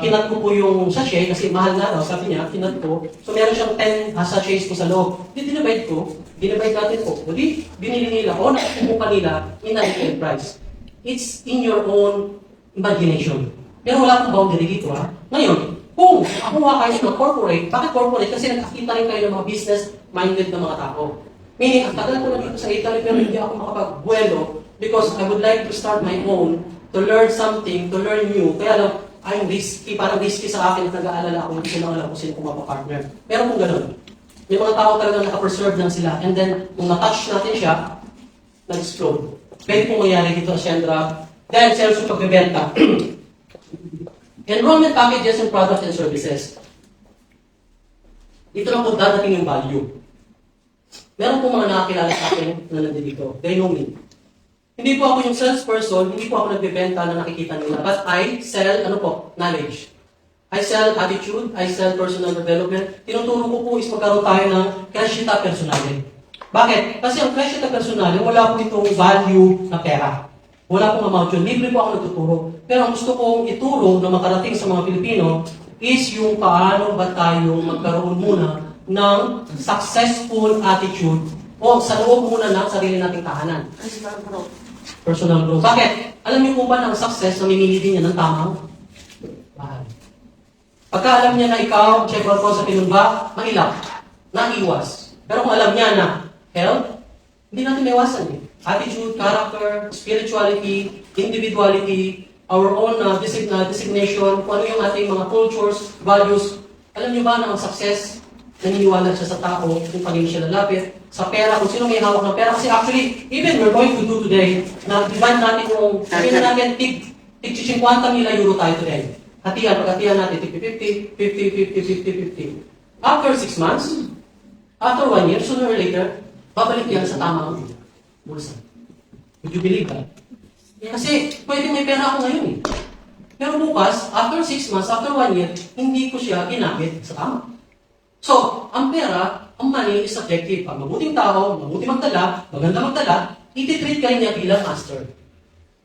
Kinat ko po yung sachet kasi mahal na daw, sabi niya, kinat ko. So meron siyang 10 sachets po sa loob. Di dinabite ko, dinabite natin po. Hindi, binili nila o nakikumuha nila in a retail price. It's in your own imagination. Pero wala pong boundary dito ha. Ngayon, kung kuha kayo ng corporate, bakit corporate? Kasi nakakita rin kayo ng mga business-minded na mga tao. Meaning, ang tagal ko na dito sa Italy pero hindi ako makapag-buwelo because I would like to start my own, to learn something, to learn new. Kaya lang, I'm risky, parang risky sa akin at nag-aalala ako, hindi ko lang alam kung sino kong mapapartner. Pero kung gano'n, may mga tao talaga nakapreserve lang sila. And then, kung na-touch natin siya, nag-explode. Pwede pong mangyari dito, Ashendra. Then, sales yung pagbibenta. Enrollment packages and products and services. Dito lang po dadating yung value. Meron po mga nakakilala sa akin na nandito. They know me. Hindi po ako yung salesperson, hindi po ako nagbebenta na nakikita nila. But I sell, knowledge. I sell attitude, I sell personal development. Tinuturo ko po is magkaroon tayo ng crescita personale. Bakit? Kasi ang crescita personale, wala po itong value na pera. Wala pong amount yun. Libre po ako nagtuturo. Pero ang gusto kong ituro na makarating sa mga Pilipino is yung paano ba tayo magkaroon muna ng successful attitude o sa loob muna ng sarili nating tahanan. Personal growth. Bakit? Alam niyo po ba na ang success na mimili din niya ng tamang bahay? Pagka alam niya na ikaw, check out ko sa pinumba, mailap, naiwas. Pero kung alam niya na health, hindi natin maiwasan eh. Attitude, character, spirituality, individuality, our own designation, kung ano yung ating mga cultures, values. Alam niyo ba na ang success, naniniwala siya sa tao, kung kanino siya lalapit, sa pera, kung sino may hawak ng pera. Kasi actually, even we're going to do today, na divide natin yung, sabihin na natin, tig 50,000 euro tayo today. Hatihan, pag-hatihan natin, tig 50, 50, 50, 50, 50. After 6 months, after 1 year, sooner or later, babalik yan sa tamang bulsa. Would you believe that? Kasi pwede may pera ako ngayon eh. Pero bukas, after 6 months, after 1 year, hindi ko siya ginamit sa tama. So, ang pera, ang money is subjective. Pag mabuting tao, mabuti magdala, maganda magdala, ititreat ka niya bilang master.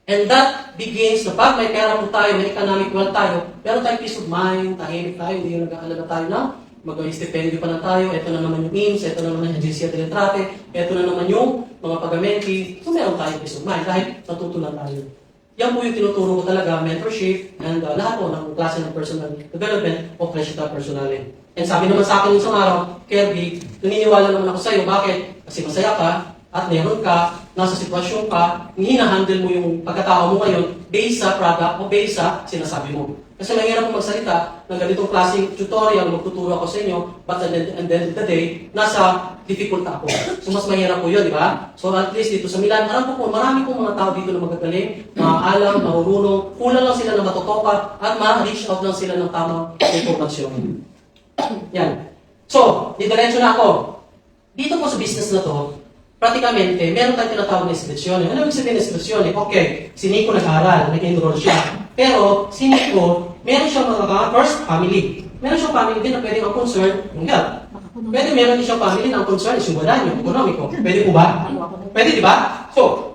And that begins na pag may pera po tayo, may economic wealth tayo, meron tayong peace of mind, tahimik tayo, hindi yung nag-aalala tayo na mag-stipendio pa na tayo, ito na naman yung means, ito na naman yung agency at litrate, ito na naman yung mga pagamenti. So, meron tayong peace of mind dahil natutunan tayo. Yan po yung tinuturo ko talaga, mentorship, and lahat po ng klase ng personal development o crescita personale. And sabi naman sa akin isang araw, Kirby, naniniwala naman ako sa iyo. Bakit? Kasi masaya ka, at meron ka, nasa sitwasyon ka, hina-handle mo yung pagkatao mo ngayon based sa product o based sa sinasabi mo. Kasi mahirap mo magsalita ng ganitong klaseng tutorial, magtuturo ako sa inyo, but at the end of the day, nasa difficult ako. So mas mahirap po yun, di ba? So at least dito sa Milan, alam ko po, marami pong mga tao dito na magagaling, maaalam, marunong, kulang lang sila na matotoka, at ma-reach out lang sila ng tamang informasyon. Yan. So, didiretso na ako. Dito po sa business na to, pratikamente, meron tayong tinatawag na institusyon. Ano ibig sabihin ng institusyon? Okay, si Nico nag-aral, nag-enroll siya. Pero, si Nico, meron siyang mga first family. Meron siyang family din na pwede ang concern yung health. Pwede meron din siyang family na ang concern is yung wala yung economico. Pwede po ba? Pwede, di ba? So,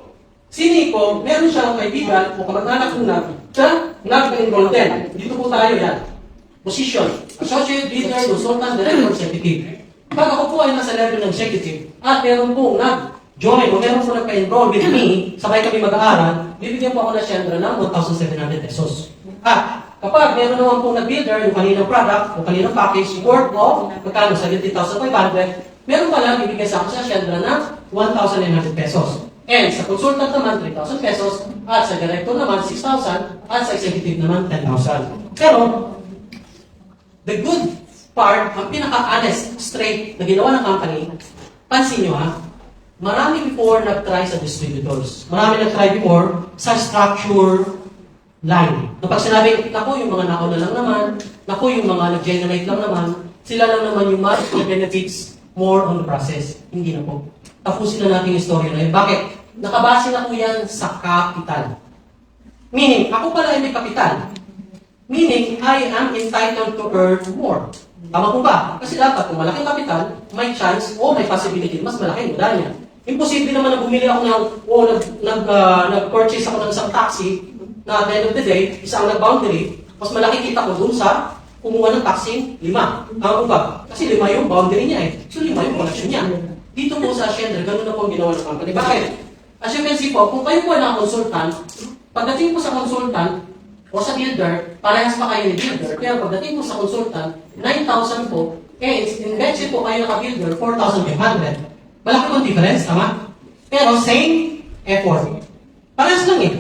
si Nico, meron siyang kaibigan o kamag-anak na siya nag-enroll din. Dito po tayo yan. Position, Associate Leader, Consultant, Director, Executive. Pag ako po ay nasa level ng executive at meron pong nag-join o meron po nagpa-enroll with me, sabay kami mag-aaral, bibigyan po ako na siyempre ng 1,700 pesos. At kapag meron naman pong nag-builder, yung kaninang product o kaninang package, worth of magkano 70,500, meron pala bibigyan sa ako siya siyempre ng 1,900 pesos. And sa consultant naman, 3,000 pesos. At sa director naman, 6,000. At sa executive naman, 10,000. Pero, the good part, ang pinaka-honest, straight na ginawa ng company, pansin nyo ha, marami before nag-try sa distributors. Marami nag-try before sa structure line. Kapag sinabi, naku, yung mga nauna lang naman, naku, yung mga nag-generate lang naman, sila lang naman yung mas benefits more on the process. Hindi na po. Tapusin na natin yung story na yun. Bakit? Nakabase na po yan sa capital. Meaning, ako pala ay may kapital. Meaning, I am entitled to earn more. Tama po ba? Kasi dapat kung malaking kapital, may chance o may possibility mas malaki mula niya. Imposible naman na bumili ako ng, o nag-purchase ako ng isang taxi na at the end of the day, isang nag-boundary, mas malaki kita ko dun sa kumuha ng taxi, 5. Tama po ba? Kasi 5 yung boundary niya eh. So 5 yung collection niya. Dito po sa Ascender, ganun na po ang ginawa ng company. Bakit? As you can see po, kung kayo po na consultant, pagdating po sa consultant, o sa builder, parehas pa kayo ni builder. Pero pagdating po sa consultant, 9,000 po, invest po kayo naka-builder, 4,500. Malaki pong difference, tama? Pero same effort. Parehas lang eh.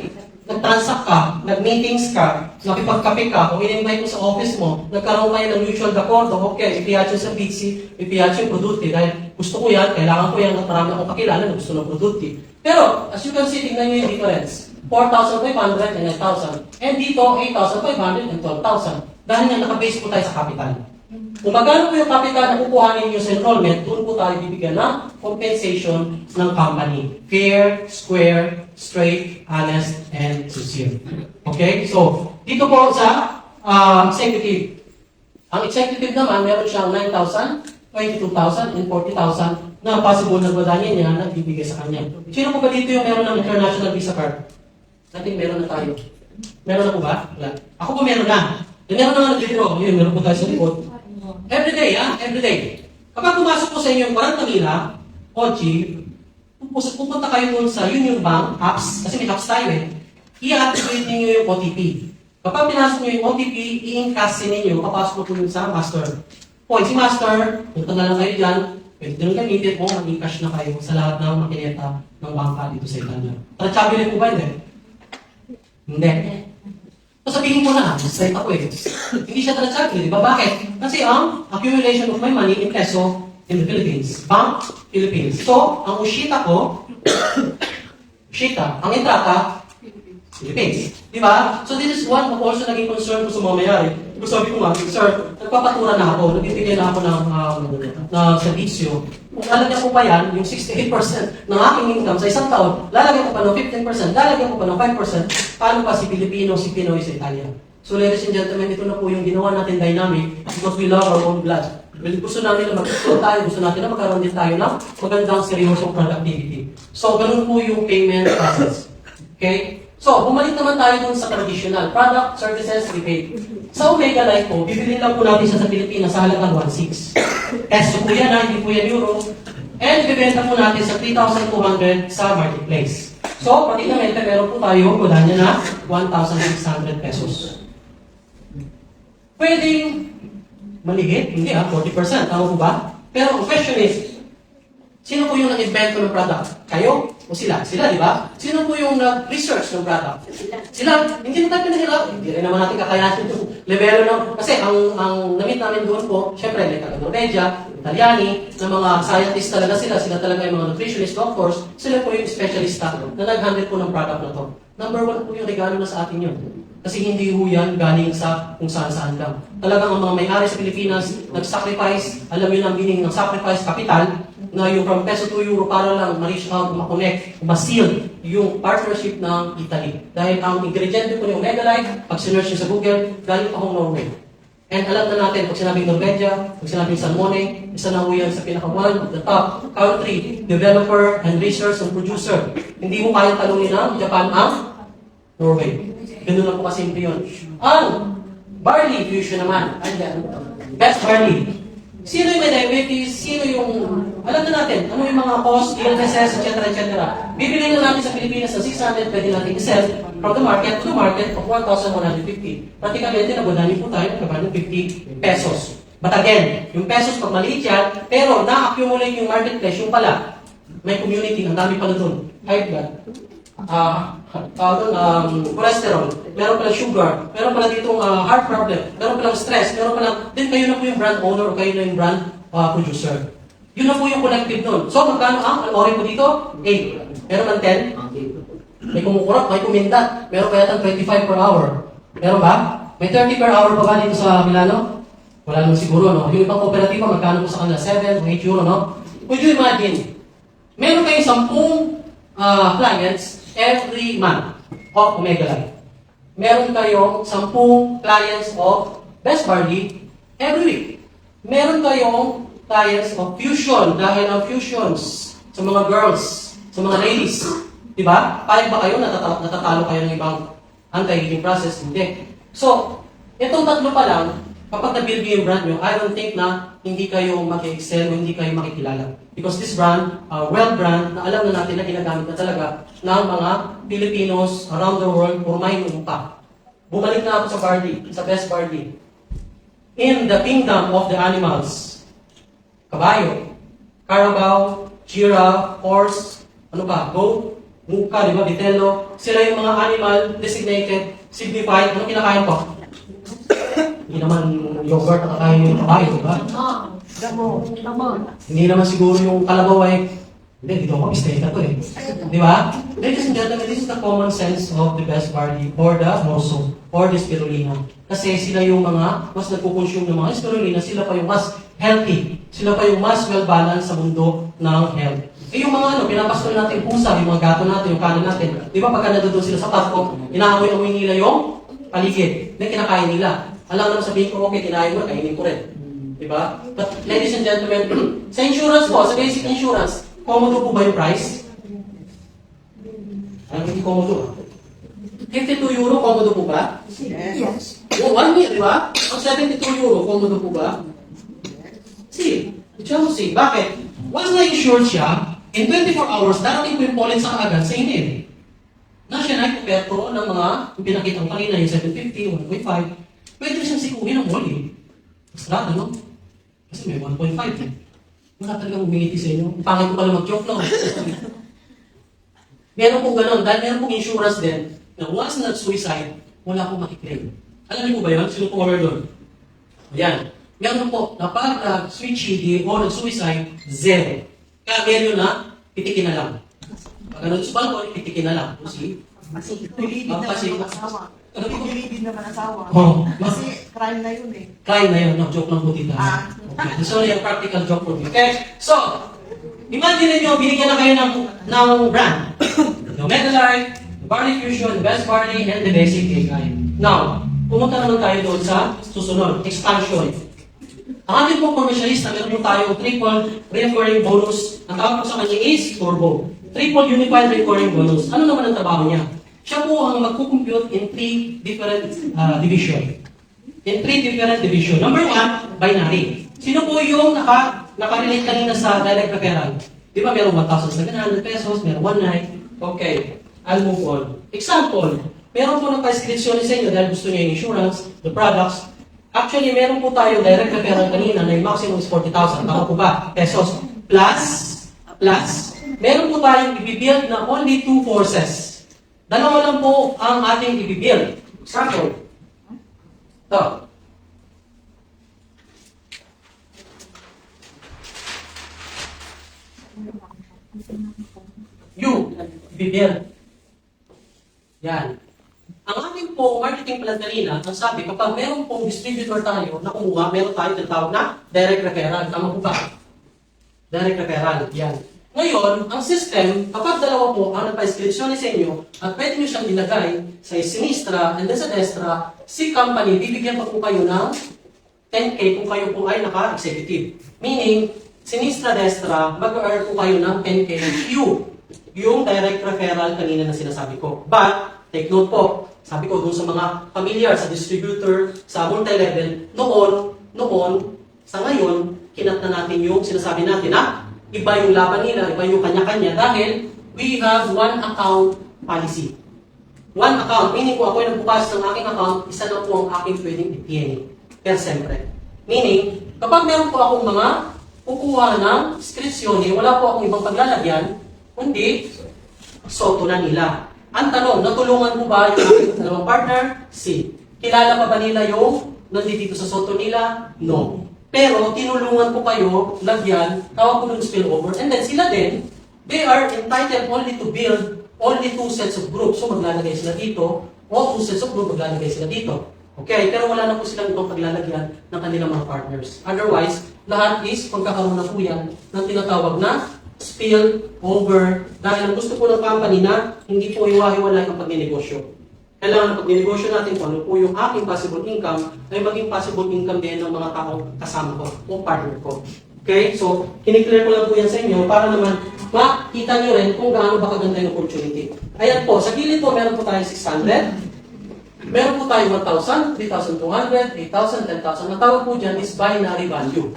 Nag-transact ka, nag-meetings ka, nakipagkape ka, kung in-invite mo sa office mo, nagkaroon kayo ng mutual accord, okay, ipiyat yung sa Bitsy, ipiyat yung produkti, dahil gusto ko yan, kailangan ko yan, at marami akong kakilala na gusto ng produkti. Pero, as you can see, tingnan nyo yung difference. 4,500 and 9,000. And dito, 8,500 and 12,000. Dahil nga nakabase po tayo sa capital. Kung magkano po yung capital na kukuhanin nyo sa enrollment, doon po tayo bibigyan ng compensation ng company. Fair, square, straight, honest, and sincere. Okay? So, dito po sa executive. Ang executive naman, meron siyang 9,000, 22,000, and 40,000 na possible na badanya niya na bibigay sa kanya. Sino po ba dito yung meron ng international visa card? Natin meron na tayo. Meron na po ba? Wala. Ako po meron na. Meron na nga nag-withdraw. Yun, meron po tayo sa likod. Everyday, ha? Everyday. Kapag pumasok po sa inyo yung 40,000, OG, pupunta kayo dun sa Union Bank apps, kasi may apps tayo eh, i-activate ninyo yung OTP. Kapag pinasok nyo yung OTP, i-encash ninyo, papasok po yun sa master. Point si master, punta na lang kayo dyan, pwede din gamitin o mag-encash na kayo sa lahat ng makineta ng bangka dito sa Italia. Traceable po ba yun? Hindi. So sabihin ko na, straight ako eh. Hindi siya traceable, di ba? Bakit? Kasi ang accumulation of my money in peso in the Philippines. Bank, Philippines. So, ang Ushita ko, Ushita, ang entrata, Philippines. Di ba? So this is one of also naging concern ko sa mga mayari. Because sabi ko nga, sir, nagpapatura na ako, nagbibigay na ako ng servisyo. Kung lalagyan ko pa yan, yung 68% ng aking income sa isang taon, lalagyan ko pa ng 15%, lalagyan ko pa ng 5%, paano pa si Pilipino, si Pinoy sa Italia? So ladies and gentlemen, ito na po yung ginawa natin dynamic because we love our own blood. Well, gusto natin na mag-explore tayo, gusto natin na magkaroon din tayo ng magandang seryosong productivity. So ganun po yung payment process. Okay? So, bumalik naman tayo dun sa traditional product, services, rebate. Sa Omega Life po, bibilin lang po natin siya sa Pilipinas sa halagang 1.6. Peso po yan, hindi po yan euro. And bibenta po natin sa 3,200 sa marketplace. So, pratikamente meron po tayo, mula niya na 1,600 pesos. Pwedeng maligit, hindi 40%, tama po ba? Pero ang question is, sino po yung nag-invento ng product? Kayo? O sila? Sila, di ba? Sino po yung nag-research ng product? Sila. Hindi na tayo pinahirap. Hindi rin naman natin kakayasin yung level ng... Kasi ang namit namin doon po, syempre, may taga-Norvegia, Italiani, na mga scientists talaga sila. Sila talaga yung mga nutritionist, doctors. Sila po yung specialista na nag-handle po ng product na to. Number 1 po yung regalo na sa atin yun. Kasi hindi ho yan galing sa kung saan-saan lang. Talagang ang mga may-ari sa Pilipinas, nag-sacrifice, alam yun ang meaning ng sacrifice capital, na yung from peso to euro para lang ma-reach out, ma-connect, ma-seal yung partnership ng Italy. Dahil ang ingrediente po ng Omega Life, pag sinerch nyo sa Google, galing pa akong Norway. And alam na natin, pag sinabing Norvegia, pag sinabing Salmone, isa na ho yan sa pinaka-one of the top country, developer, and research and producer. Hindi mo kayang talunin ng Japan ang Norway. Ganun lang po kasimple yun. Ang barley fusion naman, andyan, best barley. Sino yung may diabetes? Sino yung, alam na natin, ano yung mga cost, illnesses, etc. Bibili na natin sa Pilipinas ng 600, pwede natin i-sell from the market to the market of 1,150. Pratikamente, nabudani po tayo ng 50 pesos. But again, yung pesos pag maliit yan, pero na-accumulate yung marketplace, yung pala, may community, ang dami pala dun. High blood, cholesterol, meron pala sugar, meron pala ditong heart problem, meron pala stress, meron pala, then kayo na po yung brand owner o kayo na yung brand producer. Yun na po yung collective nun. So, magkano ang ori po dito? 8. Meron ng 10? May kumukurap, may kumindat. Meron pa yata 25 per hour. Meron ba? May 30 per hour pa ba dito sa Milano? Wala naman siguro, no? Yung ibang kooperatiba, magkano po sa kanila? 7 o 8 euro, no? Would you imagine? Meron kayong 10 clients every month of Omega Life. Meron kayong 10 clients of Best Barley every week. Meron kayong clients of Fusion dahil ang fusions sa mga girls, sa mga ladies. Diba? Payag ba kayo natatalo kayo ng ibang anti-aging process? Hindi. So, itong tatlo pa lang, kapag na-build yung brand nyo, I don't think na hindi kayo mag-excel o hindi kayo makikilala. Because this brand, well brand, na alam na natin na ginagamit na talaga ng mga Filipinos around the world for may pa. Bumalik na ako sa barley, sa best barley. In the kingdom of the animals, kabayo, carabao, giraffe, horse, ano ba, goat, muka, di ba, vitello, sila yung mga animal designated, signified, ano kinakain ko? Hindi naman yogurt at kakain yung kabayo, di ba? Damo. Hindi naman siguro yung kalabaw ay, hindi, dito ako mistake to eh. Di ba? Ladies and gentlemen, this is the common sense of the best barley or the moso or the spirulina. Kasi sila yung mga mas nagkukonsume ng mga spirulina, sila pa yung mas healthy. Sila pa yung mas well-balanced sa mundo ng health. Eh yung mga pinapastol natin pusa, yung mga gato natin, yung kanin natin, di ba pagka nandun sila sa pasko, inaamoy-amoy nila yung paligid, na kinakain nila. Alam naman sabihin ko, okay, kinain mo, kainin ko rin. Diba? But ladies and gentlemen, sa insurance po, sa basic insurance, komodo po ba yung price? Hindi komodo. 52 euro, komodo po ba? Yes. Oh, 1 year, di ba? Ang 72 euro, komodo po ba? See, see, bakit? Once na-insured siya, in 24 hours, darating po yung pollen sa kaagad sa inil. Na siya na-ipuperto ng mga, yung pinakita ko kanina, yung 750, 1.5, pwede siyang sikuhin ng pollen. Masarap, ano? Kasi may 1.5 eh. Wala talagang humingiti sa inyo. Pangit ko pala mag-joke lang. Meron pong ganun. Dahil meron pong insurance din na once na suicide, wala pong makiklaim. Alam niyo po ba yun? Sino po order doon? Ayan. Meron po na pag suicide o nag-suicide, 0. Kaya meron na, pitikin na lang. Pag nag-suicide ko, pitikin na lang. See? Kasi pilibid naman ang asawa. Pilibid naman ang asawa. Oh, Kasi crime na yun eh. Crime na yun. No, joke lang po tita. Okay. This is only a practical joke for me. Okay? So, imagine niyo binigyan na kayo ng brand. The Omega Life, the Barley Fusion, the Best Barley, and the Basic AI. Now, pumunta naman tayo doon sa susunod, expansion. Ang ating pong commercialista, meron po tayo triple recurring bonus. Ang tawag po sa kanya is Turbo. Triple Unified Recurring Bonus. Ano naman ang trabaho niya? Siya po ang magkukompute in 3 different division. In 3 different division. Number 1, binary. Sino po yung nakarelate kanina sa direct referral? Di ba meron 1,700 pesos, meron 1,900. Okay, I'll move on. Example, meron po nagpa-description sa inyo dahil gusto niya yung insurance, the products. Actually, meron po tayo direct referral kanina na yung maximum is 40,000. Tama po ba? Pesos. Plus, meron po tayong ibibuild na only 2 forces. Dalawa lang po ang ating ibibuild. Example. Ito. Ibibuild. Yan. Ang ating po marketing plan kanina, ang sabi, kapag meron pong distributor tayo na kumuha, meron tayo tinatawag na direct referral. Tama po ba? Direct referral. Yan. Ngayon, ang system, kapag dalawa po ang nagpa-inscription sa inyo at pwede nyo siyang ilagay sa Sinistra and then sa Destra, si company, bibigyan pa po kayo ng 10K kung kayo po ay naka-executive. Meaning, Sinistra Destra, mag-earn po kayo ng 10K yung direct referral kanina na sinasabi ko. But, take note po, sabi ko dun sa mga familiar, sa distributor, sa multi-level, noon, sa ngayon, kinat na natin yung sinasabi natin na iba yung laban nila, iba yung kanya-kanya dahil we have one account policy. One account, meaning kung ako ay nagbukas ng aking account, isa na po ang aking pwedeng i-PNA. Per sempre. Meaning, kapag meron po akong mga kukuha ng inscription, wala po akong ibang paglalagyan, kundi soto na nila. Ang tanong, natulungan mo ba yung aking dalawang partner? Si. Kilala pa ba nila yung nandito sa soto nila? No. Pero tinulungan ko kayo, lagyan, tawag ko ng spillover, and then sila din, they are entitled only to build only 2 sets of groups. So maglalagay sila dito, o 2 sets of groups maglalagay sila dito. Okay, pero wala na po silang ibang paglalagyan ng kanilang mga partners. Otherwise, lahat is pagkakaroon na po yan ng tinatawag na spill over dahil ang gusto po ng company na hindi po iwahiwalay ang pagnenegosyo. Kailangan pag ninegosyo natin kung ano po yung aking possible income ay maging possible income din ng mga taong kasama ko o partner ko. Okay? So, kiniklear ko lang po yan sa inyo para naman makita nyo rin kung gaano ba kaganda yung opportunity. Ayan po, sa gilid po meron po tayo 600, meron po tayo 1,000, 3,200, 8,000, 10,000. Ang tawag po dyan is binary value.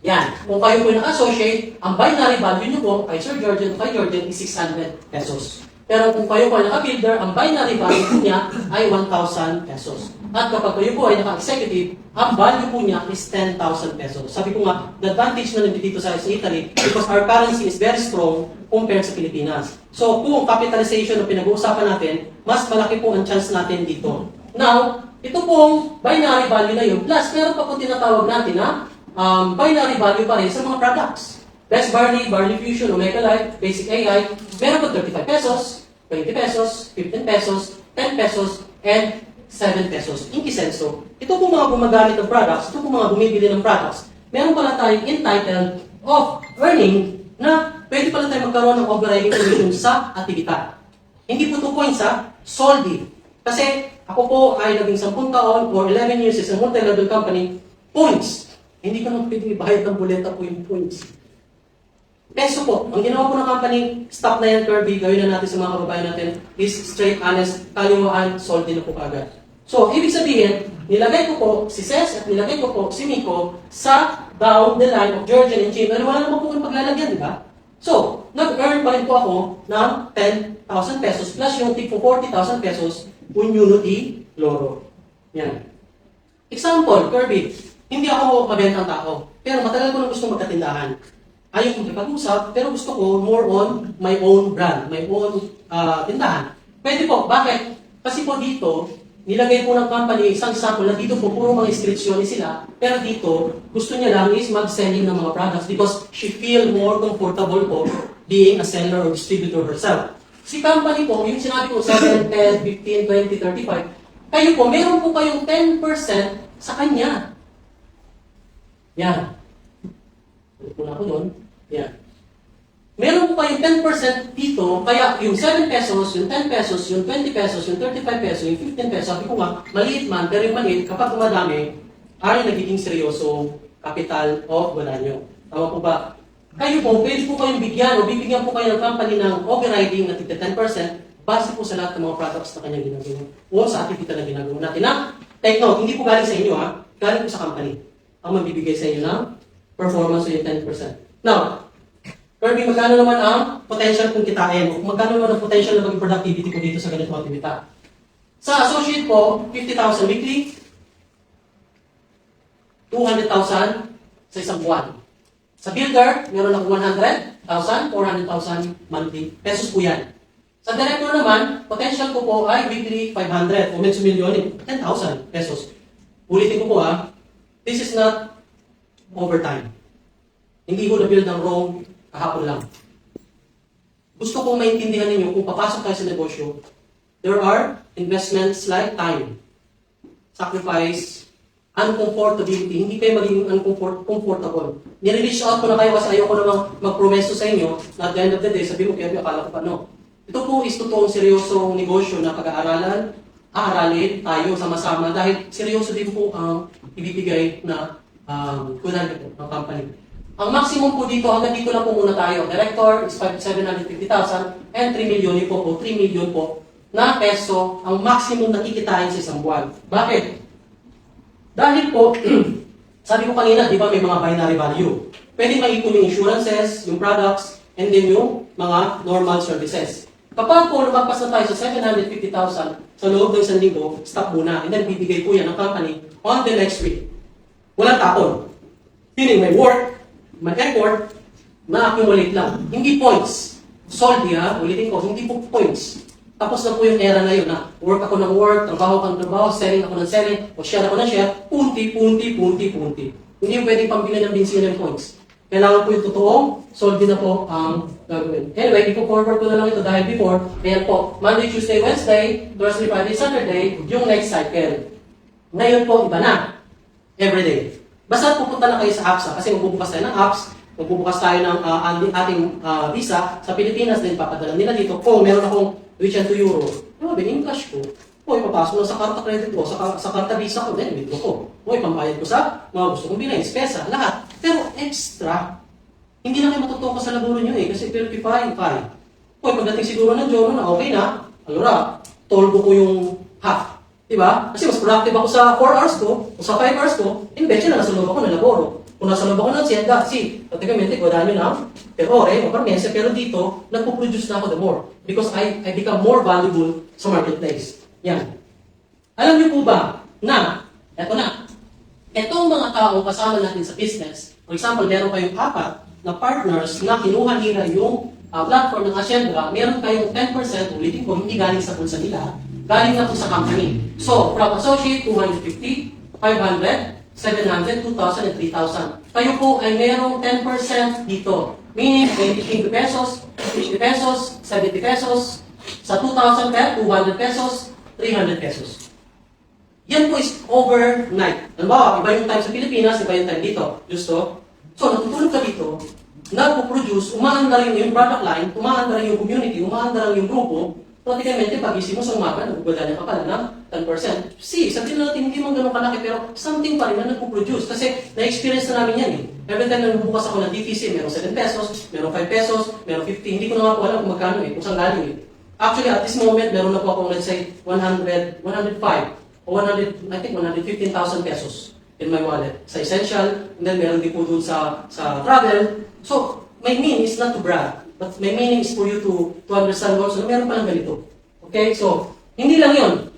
Yan. Kung kayo po yung associate, ang binary value nyo po kay Sir Georgian, kay Georgian is 600 pesos. Pero kung kayo po ay naka-builder, ang binary value po niya ay 1,000 pesos. At kapag kayo po ay naka-executive, ang value po niya is 10,000 pesos. Sabi ko nga, the advantage na nandito sa Italy because our currency is very strong compared sa Pilipinas. So kung capitalization na pinag-uusapan natin, mas malaki po ang chance natin dito. Now, ito pong binary value na yun, plus meron pa po tinatawag natin na binary value pa rin sa mga products. Best Barley, Barley Fusion, Omega Life, Basic AI, meron po 35 pesos, 20 pesos, 15 pesos, 10 pesos, and 7 pesos. Inkisenso. Ito po mga gumagamit ng products, ito po mga bumibili ng products, meron pala tayong entitled of earning na pwede pala tayo magkaroon ng overriding commission sa aktibidad. Hindi po 2 points ha, soldi. Kasi ako po ay naging 10 taon or 11 years sa multi-level company, points. Hindi ko naman pwede ibayad ng buleta po yung points. Peso po. Ang ginawa po ng company, stop na yan, Kirby, gawin na natin sa mga kababayan natin, is straight, honest, kaliwaan, soldi na po kagad. So, ibig sabihin, nilagay ko po si Ces at nilagay ko po si Miko sa down the line of Georgian and Jim. Ano wala naman po yung paglalagyan, di ba? So, nag-earn pa rin po ako ng 10,000 pesos plus yung tip po 40,000 pesos Unity Loro. Yan. Example, Kirby, hindi ako mabentang tao, pero matagal ko na gusto magkatindahan. Ayaw kong ipag-usap, pero gusto ko more on my own brand, my own tindahan. Pwede po. Bakit? Kasi po dito, nilagay po ng company, isang example na dito po, puro mga inscription sila, pero dito, gusto niya lang is mag-selling ng mga products because she feel more comfortable po being a seller or distributor herself. Si company po, yung sinabi ko, 7, 10, 15, 20, 35, kayo po, meron po kayong 10% sa kanya. Yan. Pula ko doon. Yan. Meron po kayong 10% dito, kaya yung 7 pesos, yung 10 pesos, yung 20 pesos, yung 35 pesos, yung 15 pesos, sabi ko nga, maliit man, pero yung maliit, kapag dumadami, ay nagiging seryoso capital of wala nyo. Tama po ba? Kayo po, pwede po kayong bigyan o bibigyan po kayo ng company ng overriding na 10% base po sa lahat ng mga products na kanyang ginagawa o sa activity na ginagawa natin. Na, take note, hindi po galing sa inyo ha, galing po sa company. Ang mabibigay sa inyo ng performance o yung 10%. Now, Kirby, magkano naman ang potential kong kitain? O magkano naman ang potential na maging productivity ko dito sa ganitong aktivita? Sa associate po, 50,000 weekly, 200,000 sa isang buwan. Sa builder, meron ako 100,000, 400,000 monthly. Pesos po yan. Sa director naman, potential ko po ay weekly 500 o medyo milyon, 10,000 pesos. Ulitin ko po this is not overtime. Hindi ko na-build ng Rome kahapon lang. Gusto kong maintindihan ninyo kung papasok tayo sa negosyo, there are investments like time, sacrifice, uncomfortability. Hindi kayo magiging comfortable. Nire-reach out ko na kayo kasi ayoko namang mag-promeso sa inyo na at the end of the day, sabi mo, kaya akala ko pa, no. Ito po is totoong seryosong negosyo na pag-aaralan, aaralin tayo sama-sama dahil seryoso din po ang ibibigay na kunwari po ng company. Ang maximum po dito, hanggang dito lang po muna tayo. Director is 750,000 and 3 million po po, 3 million po na peso ang maximum na kikitain sa isang buwan. Bakit? Dahil po, sabi ko kanina, di ba may mga binary value. Pwede maipon yung insurances, yung products, and then yung mga normal services. Kapag po lumagpas na tayo sa 750,000 sa loob ng isang linggo, stop muna. And then bibigay po yan ng company on the next week. Walang tapon. Meaning may work, may effort, na-accumulate lang. Hindi points. Soldi ha, ulitin ko, hindi po points. Tapos na po yung era na yun na work ako ng work, trabaho ako ng trabaho, selling ako ng selling, o share ako ng share, punti. Hindi yung pwedeng pambili ng binsin ng points. Kailangan po yung totoong soldi na po ang gagawin. Anyway, ipo-forward ko na lang ito dahil before, ayan po, Monday, Tuesday, Wednesday, Thursday, Friday, Saturday, yung next cycle. Ngayon po, iba na. Everyday. Basta pupunta na kayo sa apps kasi magbubukas tayo ng apps, magbubukas tayo ng ating visa sa Pilipinas, then papadala nila dito. Kung meron akong which and 2 euro, yung cash ko. O ipapasok lang sa karta credit ko, sa karta visa ko, then withdraw ko. O ipambayad ko sa mga gusto kong bilhin, spesa, lahat. Pero extra. Hindi na kayo matutuwa sa laburo nyo kasi 35. O pagdating siguro ng journal na okay na, alura, tolbo ko yung half. Diba? Kasi mas productive ako sa 4 hours ko, o sa 5 hours ko, invest na nasa loob ako ng laboro. Kung nasa loob ako ng sienda, praticamente, wala nyo ng per ore o per mesa, pero dito, nagpo-produce na ako the more. Because I become more valuable sa marketplace. Yan. Alam niyo po ba na, eto na, etong mga taong kasama natin sa business, for example, meron kayong 4 na partners na kinuha nila yung platform ng Hacienda, meron kayong 10%, ulitin ko, hindi galing sa bulsa nila, galing na po sa company. So, from associate, 250, 500, 700, 2,000, and 3,000. Kayo po ay merong 10% dito. Meaning, 20 pesos, 50 pesos, 70 pesos, sa 2,000 per 200 pesos, 300 pesos. Yan po is overnight. Halimbawa, iba yung time sa Pilipinas, iba yung time dito. Justo? So, natutulog ka dito, nagpo-produce, umaanda rin yung product line, umaanda rin yung community, umaanda rin yung grupo, praticamente, pag-isip mo sa umaga, nagugulala ka pala ng 10%. Sabihin natin, hindi man ganun kalaki, pero something pa rin na nagpo-produce. Kasi, na-experience na namin yan eh. Every time na nabubukas ako ng DTC, merong 7 pesos, merong 5 pesos, merong 50. Hindi ko na nga po alam kung magkano kung saan galing eh. Actually, at this moment, meron na po akong, let's say, 100, 105, o 100, I think 115,000 pesos in my wallet. Sa essential, and then meron din po dun sa travel. So, my mean is not to brag, but my meaning is for you to understand also na meron palang ganito. Okay? So, hindi lang yun.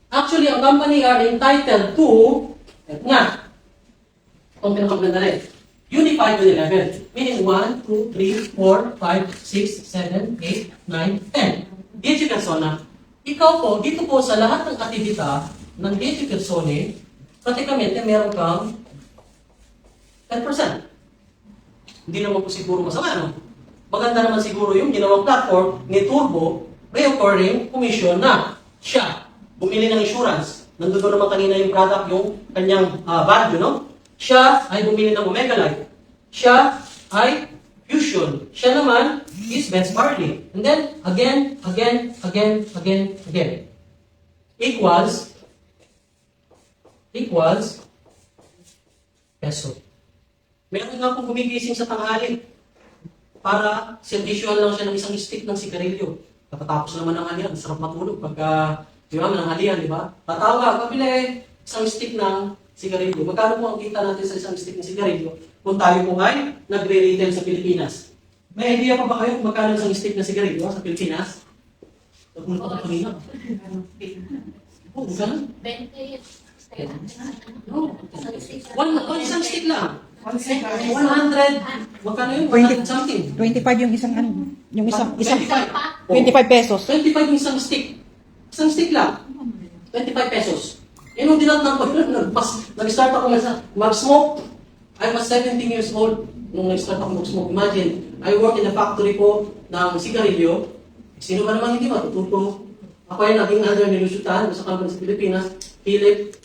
Actually, ang company are entitled to, eto nga, itong pinakaganda rin, Unified with 11. Meaning 1, 2, 3, 4, 5, 6, 7, 8, 9, 10. DG Persona. Ikaw po, dito po sa lahat ng aktibita ng DG Persona, pratikamente meron kang 10%. Hindi naman po siguro masama, no? Maganda naman siguro yung ginawang platform ni Turbo, reoccurring commission na siya bumili ng insurance. Nandun naman kanina yung product, yung kanyang value, no? Siya ay bumili ng Omega Life. Siya ay Fusion. Siya naman is Benz Barley. And then, again, equals peso. Meron nga pong gumigising sa tanghali para servisyohan lang siya ng isang stick ng sigarilyo. Katatapos naman ng halian, sarap matulog pagka, di ba, ng halian, di ba? Tatawa, pabili, isang stick ng sigarilyo. Magkano po ang kita natin sa isang stick ng sigarilyo kung tayo po ay nagre-retail sa Pilipinas? May idea pa ba kayo kung magkano isang stick ng sigarilyo sa Pilipinas? Napunta ko kanina. Oh, magkano? 20. No. Isang stick lang. 100. Magkano yun? 20 something. 25 yung isang ano, yung isang 25. 25 pesos. 25 yung isang stick. Isang stick lang. 25 pesos. Yung dinatnan ko yun, nag-start ako mag-smoke. I was 17 years old nung nag-start ako mag-smoke. Imagine, I work in a factory po ng sigarilyo. Sino ba naman hindi matututo Ako ay naging under nilusyutan sa company sa Pilipinas, Philip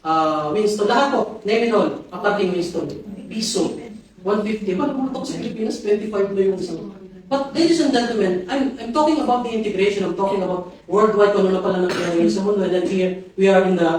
Winston. Lahat po, name it all, aparting Winston. Piso, 150. Ba't pumunta ko sa Pilipinas, 25 na yung isang. But ladies and gentlemen, I'm talking about the integration, I'm talking about worldwide kung ano na pala nangyayari sa mundo. And then here, we are in the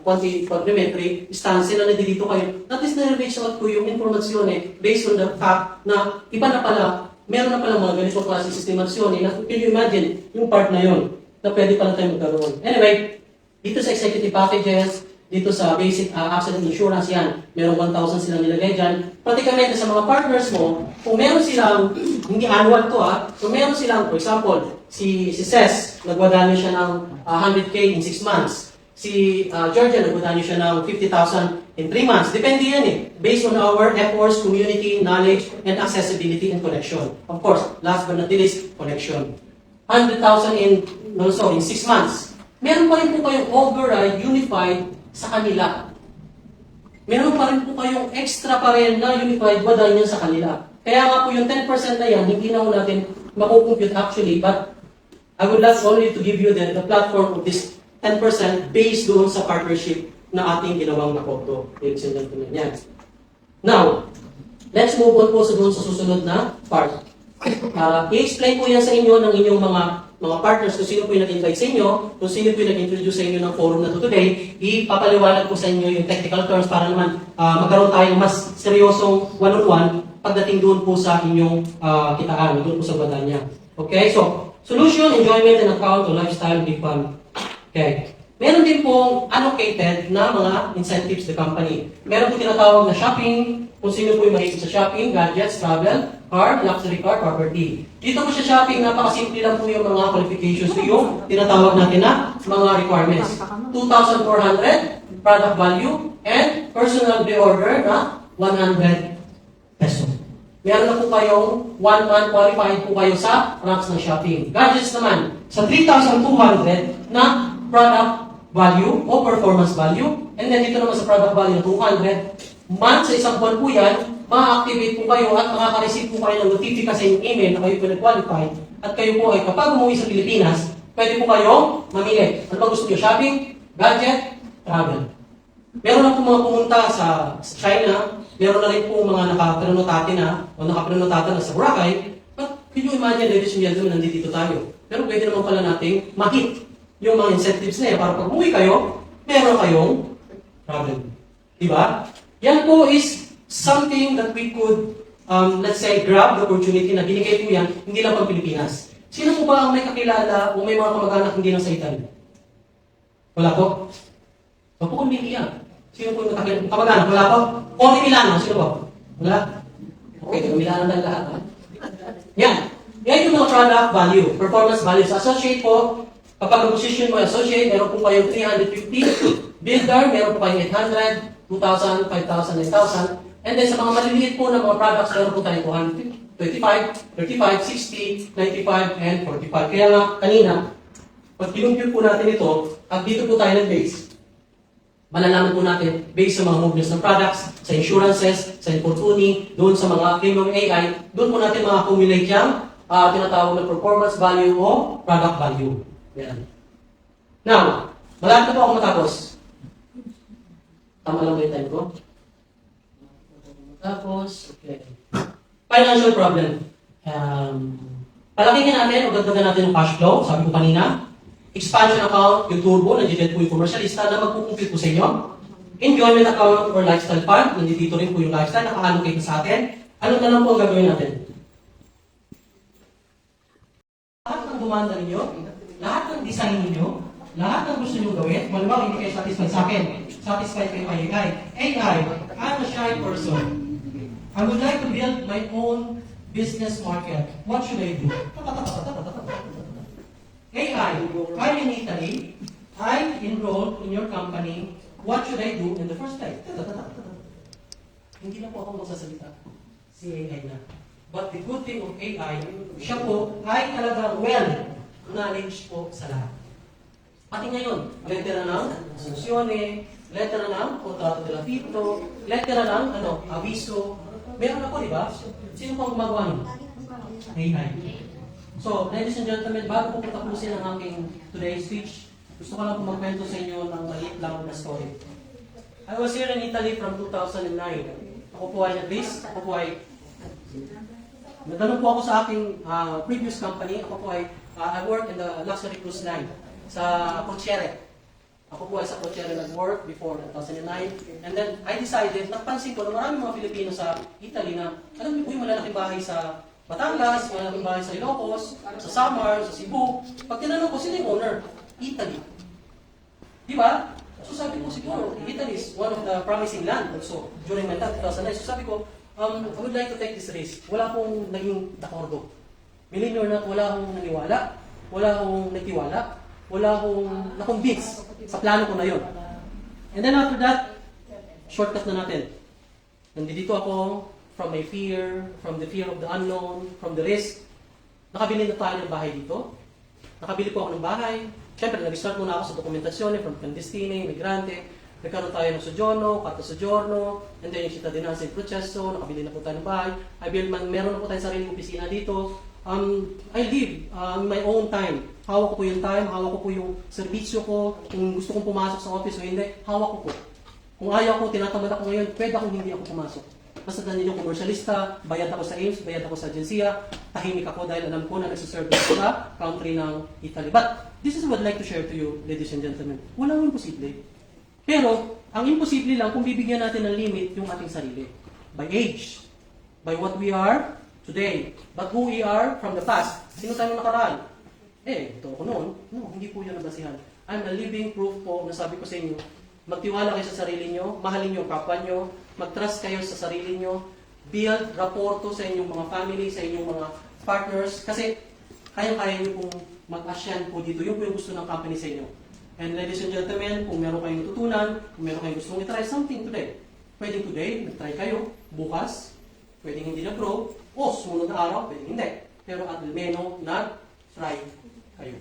quantimetric stance na nandito kayo. That is na-reach out ko yung informasyon based on the fact na iba na pala, meron na pala mga ganito klase sistemasyon na can you imagine yung part na yun na pwede pala tayo magkaroon. Anyway, dito sa executive packages, dito sa basic accident insurance yan, merong 1,000 silang nilagay dyan. Pratikamente sa mga partners mo, kung meron silang, hindi annual to kung meron silang, for example, si Ces, nagwadaan niya siya ng 100K in 6 months. Si Georgia, nagwadaan niya siya ng 50,000 in 3 months. Depende yan based on our efforts, community, knowledge, and accessibility and connection. Of course, last but not least, connection. 100,000 in 6 months. Meron pa rin po kayong override, unified, sa kanila. Meron pa rin po kayong extra pa rin na unified wadaan yan sa kanila. Kaya nga po yung 10% na yan, hindi na po natin makukompute actually, but I would like only to give you the platform of this 10% based doon sa partnership na ating ginawang nakoto. Ladies and gentlemen, yan. Now, let's move on po sa doon sa susunod na part. I-explain po yan sa inyo ng inyong mga partners kung sino po yung nag-invite sa inyo, kung sino po yung nag-introduce sa inyo ng forum na to today, ipapaliwanag po sa inyo yung technical terms para naman magkaroon tayo ng mas seryosong one-on-one pagdating doon po sa inyong kitaan, doon po sa banda niya. Okay, so, solution, enjoyment, and account to lifestyle, big fun. Okay. Meron din pong allocated na mga incentives the company. Meron po tinatawag na shopping, kung sino po yung mahilig sa shopping, gadgets, travel, car, luxury car, property. Dito po sa shopping, napakasimple lang po yung mga qualifications to yung tinatawag natin na mga requirements. 2,400 product value and personal pre-order na 100 peso. Meron na po kayong 1 month qualified po kayo sa ranks ng shopping. Gadgets naman, sa 3,200 na product value o performance value. And then dito naman sa product value na 200, month sa isang buwan po yan, ma-activate po kayo at makaka-receive po kayo ng notification sa email na kayo po nag-qualify. At kayo po ay kapag umuwi sa Pilipinas, pwede po kayong mamili. Ano ba gusto nyo? Shopping, gadget, travel. Meron na po mga pumunta sa China, meron na rin po mga nakapanunotati na sa Boracay. But can you imagine, ladies and gentlemen, nandito tayo. Pero pwede naman pala nating ma-hit yung mga incentives na yan para pag umuwi kayo, meron kayong travel. Diba? Yan po is something that we could, let's say, grab the opportunity na binigay po yan, hindi lang pang Pilipinas. Sino po ba ang may kakilala o may mga kamag-anak hindi lang sa Italy? Wala po? Wala po kung may iyan. Sino po yung kamag-anak? Wala po? O ni Milano? Sino po? Wala? Okay, Milano na lahat. Ha? Yan. Yan yung mga product value, performance value. Sa associate po, kapag position mo associate, meron po kayong 350. Builder, meron po kayong 800, 2,000, 5,000, 9,000. And then sa mga maliliit po na mga products, meron po tayong 225, 35, 60, 95, and 45. Kaya nga, kanina, pag kinumpute po natin ito, at dito po tayo nag-base, malalaman po natin, based sa mga movements ng products, sa insurances, sa infortuni, doon sa mga claim ng AI, doon po natin ma-accumulate yung tinatawag na performance value o product value. Yan. Now, malapit na po ako matapos. Tama lang ba yung time ko? Matapos, okay. Financial problem. Palakingin natin o gagdagan natin yung cash flow. Sabi ko kanina, expansion account, yung turbo, nandiyan po yung commercialista na magpukumpit po sa inyo. Enjoyment account or lifestyle fund, nandito rin po yung lifestyle, naka-allocate sa atin. Ano na lang po ang gagawin natin? Lahat ng dumanda ninyo, lahat ng design ninyo, lahat ng gusto nyo gawin, malamang hindi kayo satisfied sa akin. Satisfied kayo kay AI. AI, I'm a shy person. I would like to build my own business market. What should I do? AI, I'm in Italy. I enrolled in your company. What should I do in the first place? Hindi na po ako magsasalita. Si AI na. But the good thing of AI, siya po ay talagang well-knowledge po sa lahat. Pati ngayon, letter na ng asosione, letter na ng kontrato de la fito, letter na ng aviso. Meron ako, di ba? Sino pang gumagawa niyo? AI. So, ladies and gentlemen, bago po tapusin ang aking today's speech, Gusto ko lang po magkwento sa inyo ng maliit lang na story. I was here in Italy from 2009. Ako po ay nag-base, ako po ay nagtanong po ako sa aking previous company. Ako po ay I work in the luxury cruise line sa Crociere. Ako po ay sa Crociere nag-work before 2009. And then I decided, napansin ko na maraming mga Pilipino sa Italy na alam niyo po yung malalaking bahay sa Batangas, malalaking bahay sa Ilocos, sa Samar, sa Cebu. Pag tinanong ko, sino yung owner? Italy. Di ba? So sabi ko siguro, Italy is one of the promising land also during my time, 2009. So sabi ko, I would like to take this risk. Wala pong naging dakordo. Believe it or not, wala akong naniwala, wala akong nagtiwala, wala akong na-convince sa plano ko na yun. And then after that, shortcut na natin. Nandito ako from my fear, from the fear of the unknown, from the risk. Nakabili na tayo ng bahay dito. Nakabili po ako ng bahay. Siyempre, nag-start muna ako sa dokumentasyon from clandestine, migrante. Nagkaroon tayo ng sojourno, carta sojourno, and then yung cittadinanza in proceso, nakabili na po tayo ng bahay. Meron na po tayong sariling opisina dito. I live in my own time. Hawak ko po yung time, hawak ko po yung serbisyo ko. Kung gusto kong pumasok sa office o hindi, hawak ko po. Kung ayaw ko, tinatamad ako ngayon, pwede akong hindi ako pumasok. Basta dahil yung commercialista, bayad ako sa AIMS, bayad ako sa agensiya, tahimik ako dahil alam ko na nagsiserve ako sa country ng Italy. But this is what I'd like to share to you, ladies and gentlemen. Walang imposible. Pero, ang imposible lang kung bibigyan natin ng limit yung ating sarili. By age, by what we are today, but who we are from the past. Sino tayo nakaraan? Ito ako noon. No, hindi po yun ang basihan. I'm a living proof po na sabi ko sa inyo, magtiwala kayo sa sarili nyo, mahalin nyo ang kapwa nyo, mag-trust kayo sa sarili nyo, build rapporto sa inyong mga family, sa inyong mga partners, kasi kaya-kaya nyo pong mag-asyan po dito. Yun po yung gusto ng company sa inyo. And ladies and gentlemen, kung meron kayong tutunan, kung meron kayong gustong i-try something today, pwedeng today, nag-try kayo, bukas, pwedeng hindi na-grow, o sumunod na araw, pwedeng hindi. Pero at menos nag-try kayo.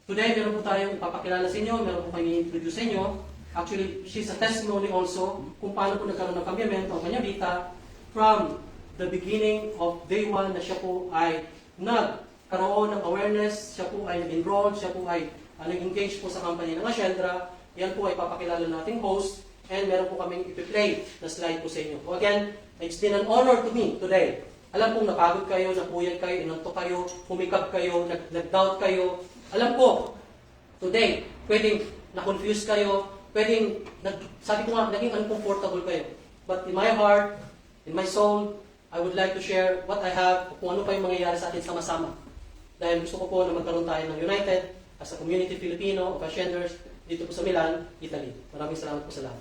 Today, meron po tayong ipapakilala sa inyo, meron po kayong i-introduce sa inyo. Actually, she's a testimony also kung paano po nagkaroon ng kambiamento ang kanya Vita from the beginning of day one na siya po ay nagkaroon ng awareness, siya po ay nag-enroll, siya po ay nag-engage po sa company ng Ascendra. Yan po ay papakilala nating host and meron po kaming ipi-play na slide po sa inyo. So again, it's been an honor to me today. Alam pong napagod kayo, napuyat kayo, inantok kayo, humikap kayo, nag-doubt kayo. Alam po, today, pwedeng na-confuse kayo, pwedeng, sabi ko nga, naging uncomfortable kayo. But in my heart, in my soul, I would like to share what I have, kung ano pa yung mangyayari sa atin sama-sama. Dahil gusto ko po na magkaroon tayo ng United as a community Filipino of Ascenders dito po sa Milan, Italy. Maraming salamat po sa lahat.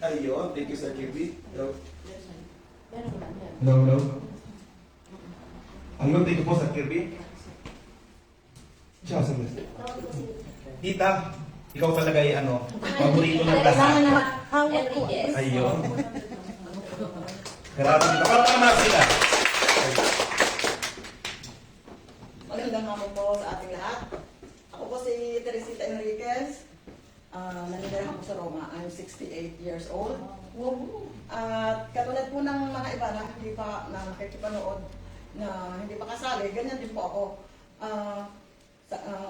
Ayun, thank you Sir Kirby. No. Ang thank you po Sir Kirby. Ciao, Sir. Tita, ikaw talaga ay paborito ng lahat. Ayun. Grabe dito. Kapag sila. Magandang hapon po sa ating lahat. Ako po si Teresita Enriquez. Nanirahan po sa Roma. I'm 68 years old. At katulad po ng mga iba na hindi pa nakikipanood na hindi pa kasali, ganyan din po ako.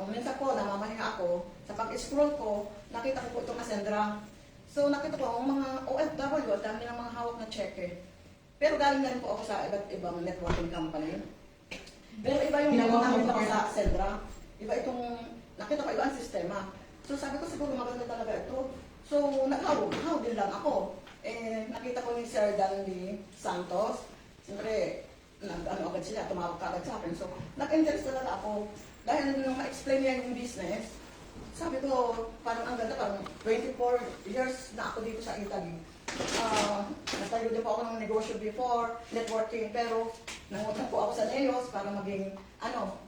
Minsan po, namamahinga ako. Sa pag-scroll ko, nakita ko po itong Ascendra. So nakita ko ang mga OFW, at dami ng mga hawak na cheque. Pero galing na rin po ako sa iba't ibang networking company. Pero iba yung nakita ko sa Ascendra. Iba itong, nakita ko iba ang sistema. So sabi ko siguro maganda talaga ito. So nag-how din lang ako. Nakita ko ni Sir Danny Santos. Siyempre, agad sila, tumawag ka agad sa akin. So nag-interest talaga ako. Dahil nung ma-explain niya yung business, sabi ko, parang ang ganda, parang 24 years na ako dito sa Italy. Natayo din po ako ng negosyo before, networking, pero nangutang po ako sa Neos para maging,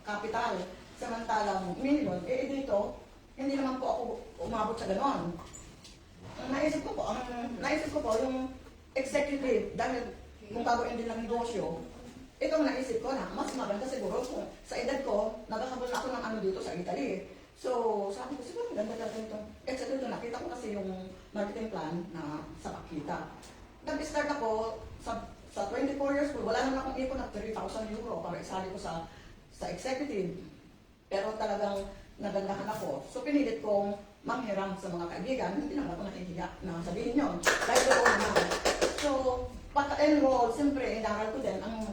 capital. Samantalang million, dito, hindi naman po ako umabot sa ganon. Naisip ko po, yung executive, dahil kung gagawin din ng negosyo, itong naisip ko na, mas maganda siguro kung sa edad ko, nagkakabol na ako ng dito sa Italy. So, sabi ko, siguro ganda talaga ito. Except ito, nakita ko kasi yung marketing plan na sa Pakita. Nag-start ako sa 24 years ko, wala naman akong ipon ng 3,000 euro para isali ko sa sa executive. Pero talagang nagandahan ako. So pinilit kong manghiram sa mga kaibigan. Hindi naman ako nakikiya na sabihin yun. Dahil ko naman. So, pagka-enroll, siyempre, inaral ko din. Ang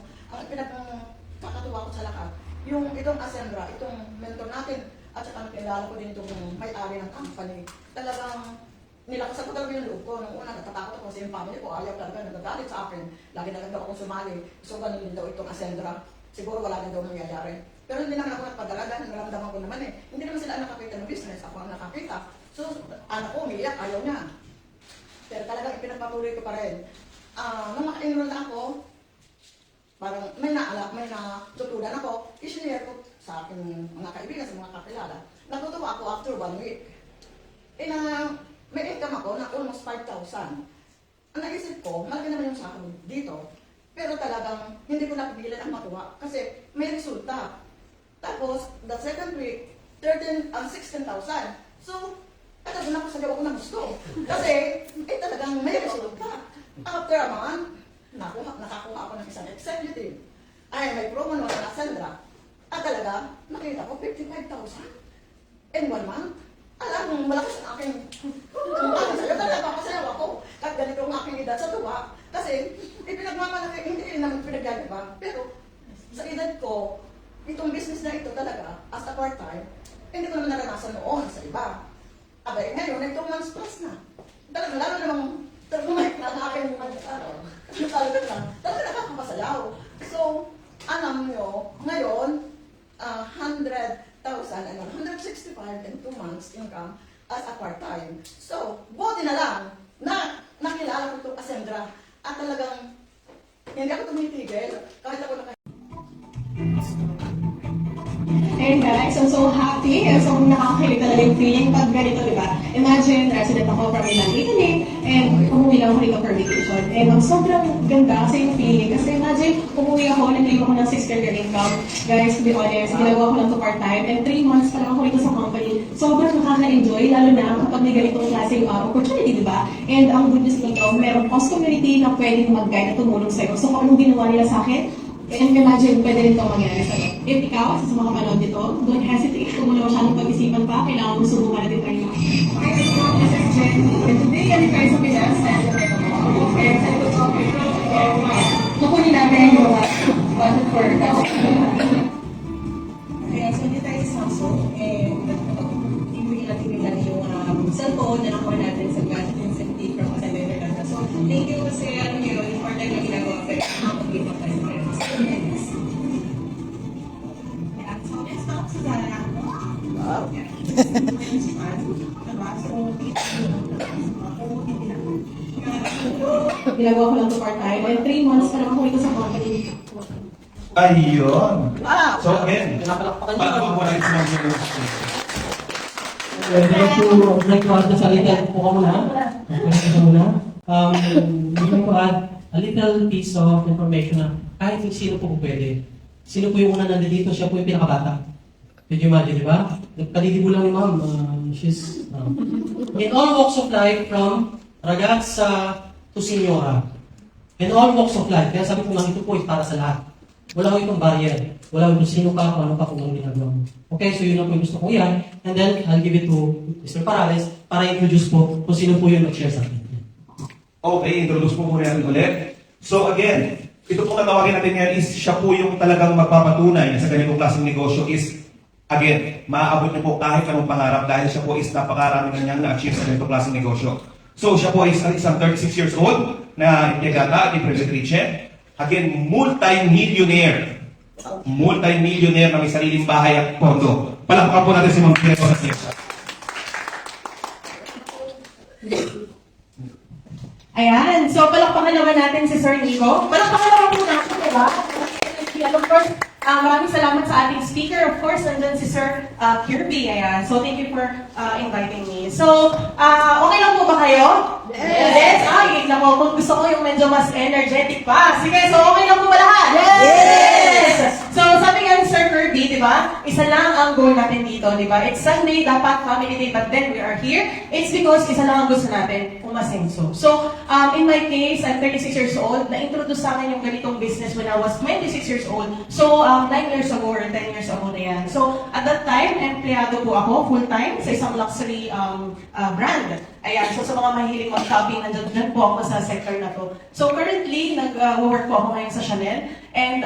pinagkakatuwa ko sa lahat, yung itong Ascendra, itong mentor natin, at saka nakilala ko din itong may-ari ng company. Talagang nilakasan ko talaga yung loob ko. Nung una, natatakot ako kasi yung family ko, ayaw talaga, nagagalit sa akin. Lagi na lang daw akong sumali. So, ganun din daw itong Ascendra. Siguro wala din daw nangyayari. Pero hindi naman ako nagpadala dahil naramdaman ko naman eh. Hindi naman sila ang nakakita ng business, ako ang nakakita. So, anak ko umiiyak, ayaw niya. Pero talagang ipinagpatuloy ko pa rin. Nung maka-enroll na ako, parang may natutunan ako, isinare ko sa aking mga kaibigan, sa mga kakilala. Natutuwa ako after 1 week. May income ako na almost 5,000. Ang naisip ko, malaki naman yung sahod dito. Pero talagang hindi ko napigilan ang matuwa kasi may resulta. Tapos, the second week, 16,000. So, doon ako sa gawa ko na gusto. Kasi, talagang may resulta. After a month, nakakuha ako ng isang executive. May promo naman na Sandra. At talaga, nakita ko 55,000 in 1 month. Alam mo, malakas ang aking sa'yo. Talaga, papasayaw ako. Kahit ganito ang aking edad sa tuwa. Kasi, ipinagmamalaki, hindi rin naman pinagyagabang. Pero, sa edad ko, itong business na ito talaga, as a part-time, hindi ko naman naranasan noon sa iba. Abay, ngayon, ay 2 months plus na. Talaga, lalo namang, termumay na ang aking mga talaga nakakapasayaw. So, alam nyo, ngayon, 100,000 and 165 in 2 months income as a part-time. So, buti na lang na nakilala ko itong Ascendra at talagang hindi ako tumitigil kahit ako And guys, I'm so happy. So, nakakakilig talaga yung feeling pag ganito, di ba? Imagine, resident ako from Milan, Italy, and umuwi lang ako rito for vacation. And ang sobrang ganda kasi yung feeling. Kasi imagine, umuwi ako, nag-leave ako ng 6-figure income. Guys, to be honest, ginagawa ko lang to part-time. And 3 months pa lang ako rito sa company. Sobrang nakaka-enjoy, lalo na kapag may ganitong klaseng opportunity, di ba? And ang good news nito, merong post community na pwedeng mag-guide at tumulong sa'yo. So, kung anong ginawa nila sa akin, and imagine, pwede rin ito mangyari sa'yo. If ikaw, sa mga kapanood nito, don't hesitate. Kung wala masyadong pag-isipan pa, kailangan mo subukan natin tayo. Hi, this is Jen. And today, I'm trying sa Pinas. And sa ito po, kukunin natin yung budget for kaya so hindi tayo sa Samsung. And ibuhin natin nila yung cellphone na nakuha natin sa budget incentive from Ascendra. So, thank you kasi ano yun, yung part-time na ginagawa ko. Nakapag-give up tayo. Ginagawa ko lang to part-time. And 3 months pa lang ako ito sa company. Ayun. Wow! So again, Pinapalakpakan niyo. palakpakan mo natin sa mga I'd like to add a little po ka muna. I'd like to add a little piece of information na kahit yung sino po pwede. Sino po yung una nandito, siya po yung pinakabata. Did you imagine, di ba? Nagpalilibo lang ni ma'am. She's in all walks of life, from ragazza to senyora. In all walks of life. Kaya sabi ko nga, ito po is para sa lahat. Wala ko itong barrier. Wala ko sino ka, kung ano ka, kung anong ginagawa mo. Okay, so yun ang po yung gusto ko yan. And then, I'll give it to Mr. Parales para introduce po kung sino po yung nag-share sa akin. Okay, introduce po muna natin ulit. So again, ito pong natawagin natin ngayon is siya po yung talagang magpapatunay na sa ganitong klaseng negosyo is, again, maaabot niyo po kahit anong pangarap dahil siya po is napakarami na niyang na-achieve sa ganitong klaseng negosyo. So siya po is isang 36 years old na Yagata at Imperatrice. Again, multi-millionaire. Multi-millionaire na may sariling bahay at pondo. Palakpakan po natin si Ma'am Teresa sa siya. Ayan. So, palakpakan naman natin si Sir Nico. Palakpakan naman po natin, diba? And of course, maraming salamat sa ating speaker. Of course, nandun si Sir Kirby. Ayan. So, thank you for inviting me. So, okay lang po ba kayo? Yes! Ay, nako, kung gusto ko yung medyo mas energetic pa. Sige, so okay lang po ba lahat? Yes! So, sabi nga ni Sir Kirby, Kirby, di ba? Isa lang ang goal natin dito, di ba? It's Sunday, dapat family day, but then we are here. It's because isa lang ang gusto natin, umasenso. So, in my case, I'm 36 years old. Na-introduce sa akin yung ganitong business when I was 26 years old. So, 9 years ago or 10 years ago na yan. So, at that time, empleyado po ako full-time sa isang luxury brand. Ayan, so sa mga mahilig mag-shopping, nandyan po ako sa sector na to. So currently, nag-work po ako ngayon sa Chanel. And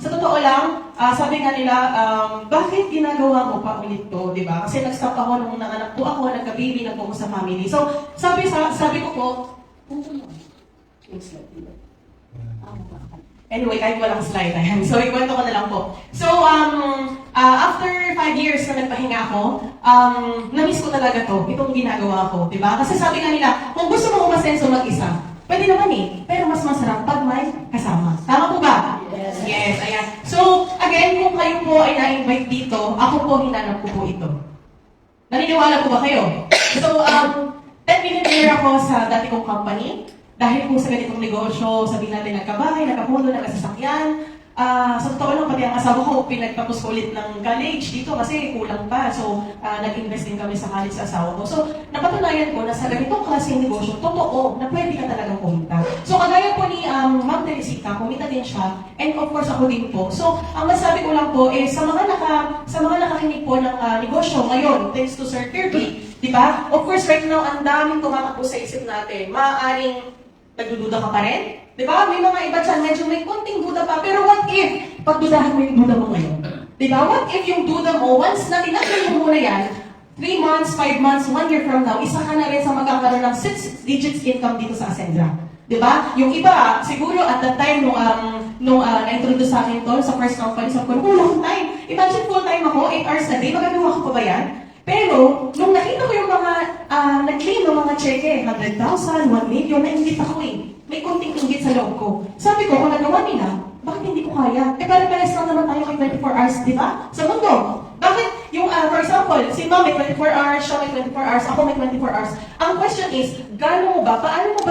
sa totoo lang, sabi nga nila, bakit ginagawa mo pa ulit to, di ba? Kasi nag-stop ako nung nanganak po ako, nagka-baby na po ako sa family. So sabi ko po, anyway, kahit walang slide, ayan. So, ikwento ko na lang po. So, after 5 years na nagpahinga ako, na-miss ko talaga to, itong ginagawa ko, di ba? Kasi sabi nga nila, kung gusto mo umasenso mag-isa, pwede naman eh, pero mas masarap pag may kasama. Tama po ba? Yes. Yes, ayan. So, again, kung kayo po ay na-invite dito, ako po hinanap ko po ito. Naniniwala po ba kayo? So, 10 million a year ako sa dati kong company. Dahil po sa ganitong negosyo, sabihin natin nagkabahay, nagkapundo, nagkasasakyan. Sa totoo lang, pati ang asawa ko, pinagtapos ko ulit ng college dito kasi kulang pa. So, nag-invest din kami sa college sa asawa ko. So, napatunayan ko na sa ganitong klaseng negosyo, totoo na pwede ka talagang kumita. So, kagaya po ni Ma'am Teresita, kumita din siya. And of course, ako din po. So, ang masabi ko lang po, sa mga nakakinig po ng negosyo ngayon, thanks to Sir Kirby, di ba? Of course, right now, ang daming tumatakbo sa isip natin. Maaaring nagdududa ka pa rin? Di ba? May mga iba dyan, medyo may konting duda pa. Pero what if, pagdudahan mo yung duda mo ngayon? Di ba? What if yung duda mo, once na tinagin mo muna yan, 3 months, 5 months, 1 year from now, isa ka na rin sa magkakaroon ng 6 digits income dito sa Ascendra. Di ba? Yung iba, siguro at that time, nung na-introduce sa akin to, sa first company, sabi ko, long time. Imagine full-time ako, 8 hours a day, magagawa ko pa ba yan? Pero, nung nakita ko yung mga nag-claim ng mga cheque, 100,000, 1 million, na-ingit ako eh. May konting inggit sa loob ko. Sabi ko, kung nagawa nila, bakit hindi ko kaya? Pare-pares lang naman tayo may 24 hours, di ba? Sa mundo. Bakit yung, for example, si Mom may 24 hours, siya may 24 hours, ako may 24 hours. Ang question is, paano mo ba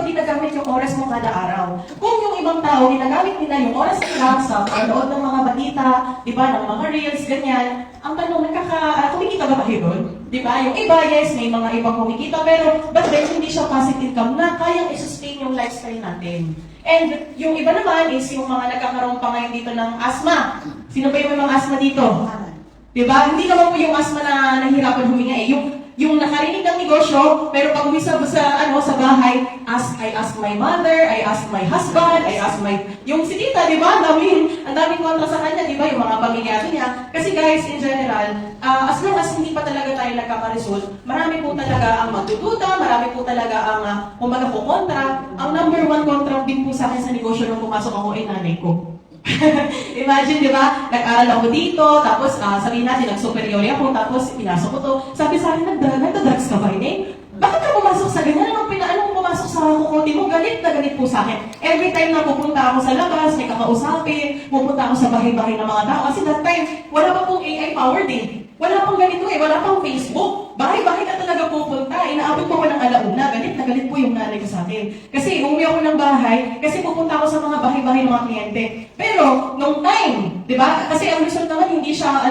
ginagamit yung oras mo kada araw? Kung yung ibang tao, ginagamit nila yung oras nila sa panood ng mga balita, di ba, ng mga reels, ganyan, ang tanong, kumikita ba kayo doon? Di ba? Yung iba, yes, may mga ibang kumikita, pero but then, hindi siya passive income na kayang i-sustain yung lifestyle natin. And yung iba naman is yung mga nagkakaroon pa ngayon dito ng asthma. Sino ba yung may mga asthma dito? Di ba? Hindi naman po yung asthma na nahihirapan huminga eh. Yung nakarinig ng negosyo, pero pag uwi sa bahay, I ask my mother, I ask my husband, I ask yung si tita, di ba? Ang daming kontra sa kanya, di ba? Yung mga pamilyado niya. Kasi guys, in general, as long as hindi pa talaga tayo nagkakaresult, marami po talaga ang magdududa, marami po talaga ang kumaga po kontra. Ang number 1 kontra din po sa akin sa negosyo nung pumasok ako ay nanay ko. Imagine, di ba? Nag-aral ako dito, tapos sabihin natin, nag-superiori ako, tapos pinasok ko to. Sabi sa akin, nagda-drugs ka ba, Ine? Bakit ka pumasok sa ganyan? Anong pumasok sa kukote mo? Galit na galit po sa akin. Every time na pupunta ako sa labas, may kakausapin, pupunta ako sa bahay-bahay ng mga tao. Kasi that time, wala pa pong AI powered eh. Wala pang ganito eh, wala pang Facebook. Bahay-bahay ka talaga pupunta. Inaabot po ko ng alauna. Galit na galit po yung nanay ko sa akin. Kasi umuwi ako ng bahay, kasi pupunta ako sa mga bahay-bahay ng mga kliyente. Pero, nung time, di ba? Kasi ang result naman, hindi siya,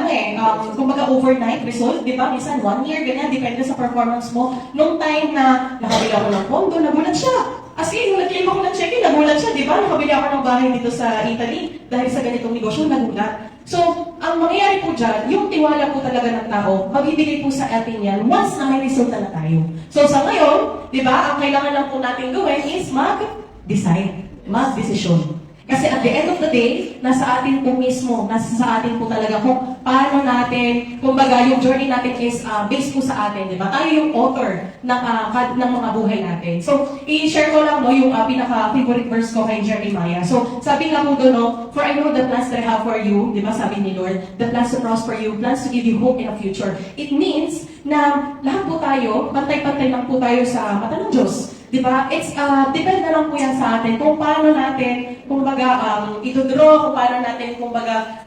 kumbaga overnight result, di ba? Minsan 1 year, ganyan, depende sa performance mo. Nung time na nakabili ako ng pondo, nagulat siya. As in, nung nag-claim ako ng check-in, nagulat siya, di ba? Nakabili ako ng bahay dito sa Italy dahil sa ganitong negosyo, nagulat. So, ang mangyayari po dyan, yung tiwala po talaga ng tao, mabibigay po sa atin yan once na may resulta na tayo. So, sa ngayon, di ba, ang kailangan lang po natin gawin is mag-decide, mag-desisyon. Kasi at the end of the day, nasa atin po mismo, nasa sa atin po talaga kung paano natin, kumbaga yung journey natin is based po sa atin, di ba? Tayo yung author ng mga buhay natin. So, i-share ko lang yung pinaka-favorite verse ko kay Jeremiah. So, sabi nga po doon, for I know the plans that I have for you, di ba sabi ni Lord, the plans to prosper you, plans to give you hope in the future. It means na lahat po tayo, pantay-pantay lang po tayo sa mata ng Diyos. Diba? It's, depende na lang po yan sa atin kung paano natin, kumbaga, ito-draw, kung paano natin, kumbaga,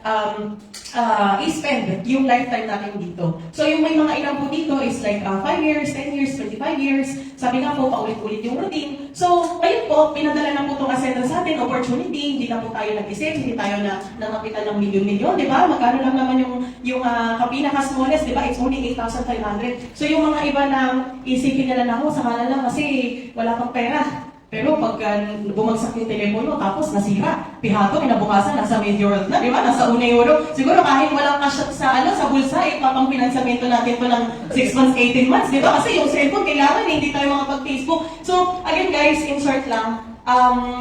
i-spend yung lifetime natin dito. So yung may mga ilan po dito is like 5 years, 10 years, 25 years. Sabi nga po, paulit-ulit yung routine. So ngayon po, pinadala na po itong Ascendra sa atin, opportunity, hindi na po tayo nag-isip, hindi tayo na namapitan ng milyon-milyon, di ba? Magkano lang naman yung pinaka-smallest, di ba? It's only 8,500. So yung mga iba na isipin nila na ako, sakala lang kasi wala pang pera. Pero pagka bumagsak yung telepono, tapos nasira, pihato, kinabukasan, nasa mid-world na, di ba? Nasa euro. Siguro kahit walang cash sa bulsa, papang pinansamento natin to ng 6 months, 18 months, di ba? Kasi yung cellphone, kailangan hindi tayo makapag-Facebook. So, again guys, in short lang,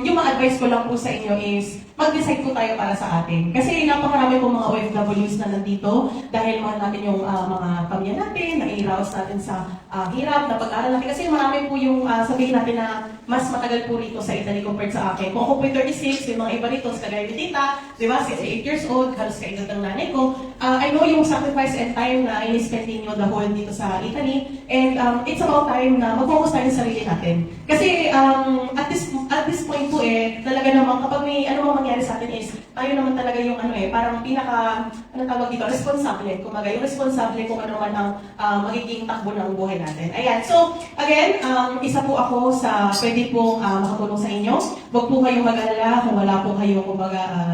yung mga advice ko lang po sa inyo is, mag-decide po tayo para sa atin. Kasi napakarami po mga OFWs na nandito dahil mahal natin yung mga pamilya natin, nai-rouse natin sa hirap na pag-aaral natin. Kasi marami po yung sabihin natin na mas matagal po rito sa Italy compared sa akin. Kung ako po 36, yung mga iba rito, sa kagaya ni tita, di ba, 68 years old, halos kaedad ng nanay ko. I know yung sacrifice and time na in-spend ninyo the whole dito sa Italy. And it's about time na mag-focus tayo sa sarili natin. Kasi at this point po talaga naman kapag may ano mang mangyari sa atin is, tayo naman talaga yung parang tawag dito, responsable. Kumaga, yung responsable kung ano man ang magiging takbo ng buhay natin. Ayan. So, again, isa po ako sa pwede pong makatulong sa inyo. Huwag po kayong mag-alala kung wala po kayong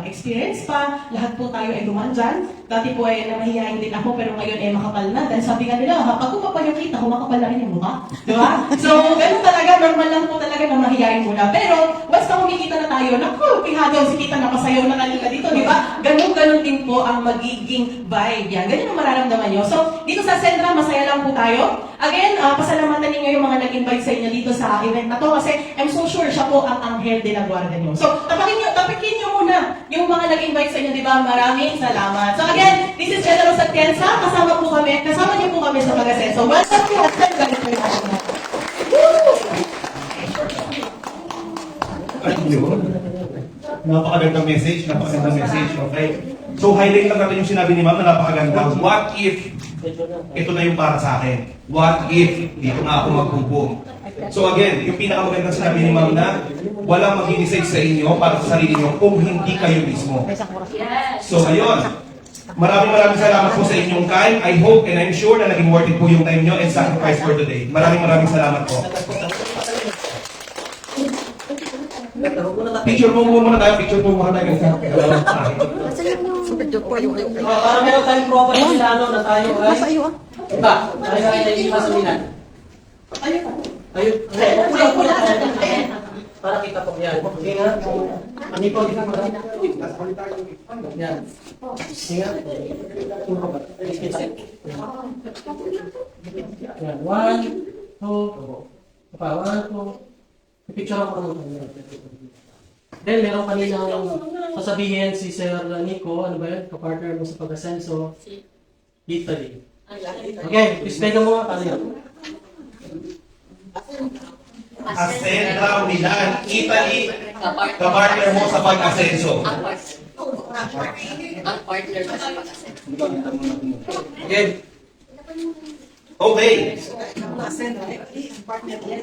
experience pa. Lahat po tayo ay duman dyan. Dati po namahihayin din ako, pero ngayon makapal na. Dahil sabi nga nila, pag kumapal yung kita, kumakapal na rin yung mukha. Diba? So, ganun talaga, normal lang po talaga na mahihayin muna. Pero, basta kumikita na tayo, naku, pihado, si tita napasayaw na kanina dito, di ba? Ganun din po ang magiging vibe yan. Ganyan ang mararamdaman nyo. So, dito sa Ascendra, masaya lang po tayo. Again, pasalamatan ninyo yung mga nag-invite sa inyo dito sa event na to kasi I'm so sure siya po ang anghel de la guardia nyo. So, tapakin nyo muna yung mga nag-invite sa inyo, di ba? Maraming salamat. So, again, this is General Satienza. Kasama niyo po kami sa Pag-Asenso. Welcome to Ascendra International. Ayun. Napakagandang message, okay? So, highlight lang natin yung sinabi ni ma'am na napakaganda. What if ito na yung para sa akin? What if dito nga ako magbubuo? So again, yung pinakamagandang sinabi ni ma'am na walang mag-decide sa inyo para sa sarili nyo kung hindi kayo mismo. So ayun, maraming salamat po sa inyong time. I hope and I'm sure na naging worth it po yung time nyo and sacrifice for today. Maraming salamat po. Picture po muna tayo. Para meron tayong proper na sila, na tayo ay... Iba, tayo ay naiiwas sa minan. Ayun. Pulang tayo. Para kita po yan. Okay nga. Manipol, dito mo lang. Yan. Ingat. Yan. 1, 2, 1, 2. Picture ako kami. Then, meron kaninang sasabihin si Sir Nico, ano ba yun? Kapartner mo sa Pag-Asenso, Italy. Okay, explain mo nga kanya. Ascendra Milan, Italy, kapartner mo sa Pag-Asenso. Ang partner ko sa Pag-Asenso. Okay. Okay.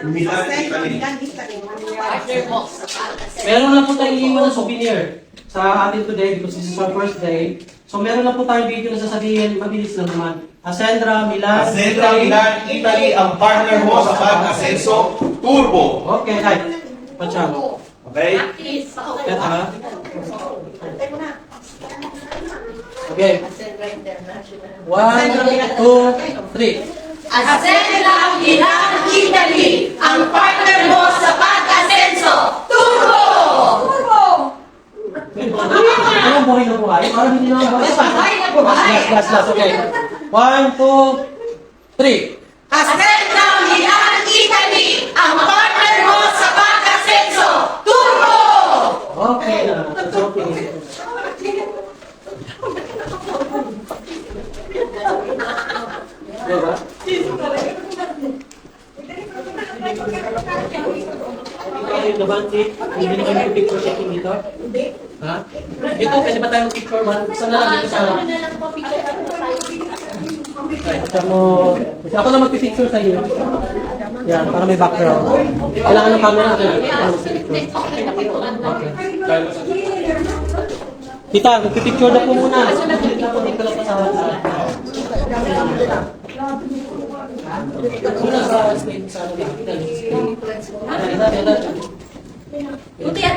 Milan, Italy. Partner mo sa Pag-Asenso. Meron lang po tayong iwan na souvenir sa atin today because this is our first day. So meron lang po tayong video na sasabihin, mabilis lang naman. Ascendra Milan, Ascendra Milan, Italy, ang partner mo sa Pag-Asenso Turbo. Okay, hi. Pachang. Okay? Please, Ito ha. Okay. Ascendra International. 1, 2, 3. Ascendra Milan, Italy, ang partner mo sa Pag-Asenso. Turbo! Anong buhay na buhay? Parang hindi naman buhay. Buhay na buhay. Last. Okay. 1, 2, 3. Ascendra Milan, Italy, ang partner mo sa Pag-Asenso. Turbo! Okay na. It's okay. Diba? Okay, Davante, hindi na kami picture checking dito? Ha? Dito, pwede ba tayo mag-picture man? Saan na lang dito sa... Okay, ako na mag-picture sa iyo. Yan, para may background. Kailangan ng camera natin. Para mag-picture. Okay. Tita, magpipicture na po muna. Dito po, dito lang pa sa lahat. Muna sa stage, sa ano lang.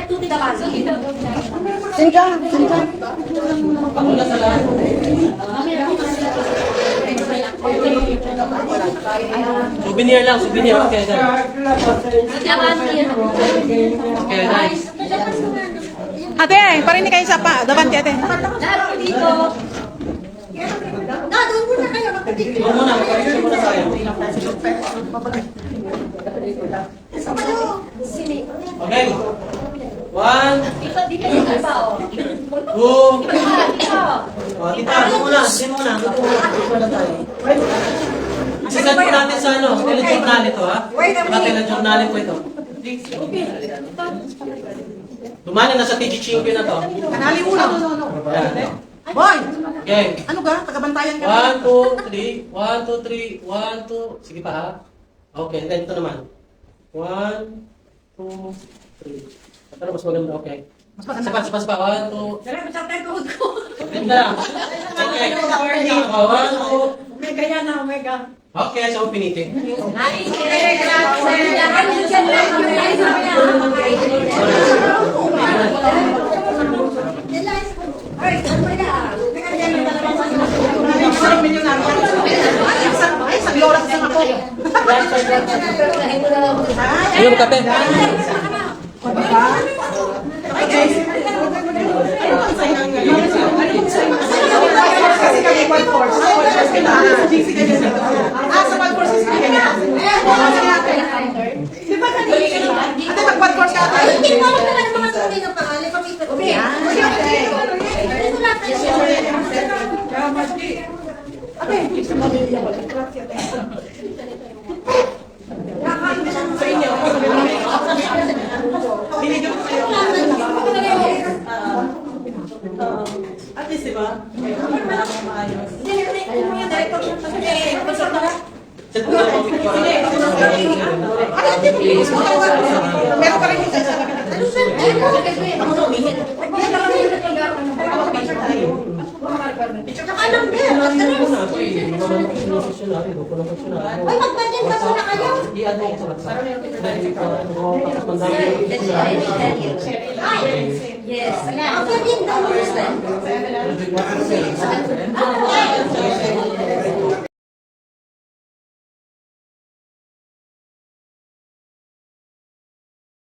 Tuti ka ba? Muna sa lahat. Souvenir lang, souvenir. Okay, done. Okay, nice. Ate, parinig kayo sa pa. Davanti, ate. Dito. Doon muna kayo. Huwag muna, magpapicture muna tayo. Okay. 1, Dito ba? 2, Tita, ito muna. Picture na tayo. Isasad po natin sa ano, telejournal ito ha. Telejournal po ito. Tumana na sa TG5 na to. Kanali ulo. Ayan. Boy! Okay. Ano ka? Tagabantayan ka. 1, 2, 3. 1, 2, 3. 1, 2. Sige pa ha. Okay, then ito naman. 1, 2, 3. Pero mas maganda, okay. Sapa. 1, 2. Ganda lang. Okay. 1, 2. Omega yan na, Omega. Okay, so pinitin. Sa Glorax lang ako. Ano kape? Kasi kami 1-4. Sa 1-4 kasi kami. Di ba kanina? Ate, mag-1-4 ka ate. Hindi mo alam na mga tunay ng pangalan. At least, di ba? Maayos. Set po na ang picture. Meron pa rin yung isa. Uy, magpagyan ka muna kayo. I-add mo sa WhatsApp. Tapos mandami yung Yes. Magpagyan ka muna.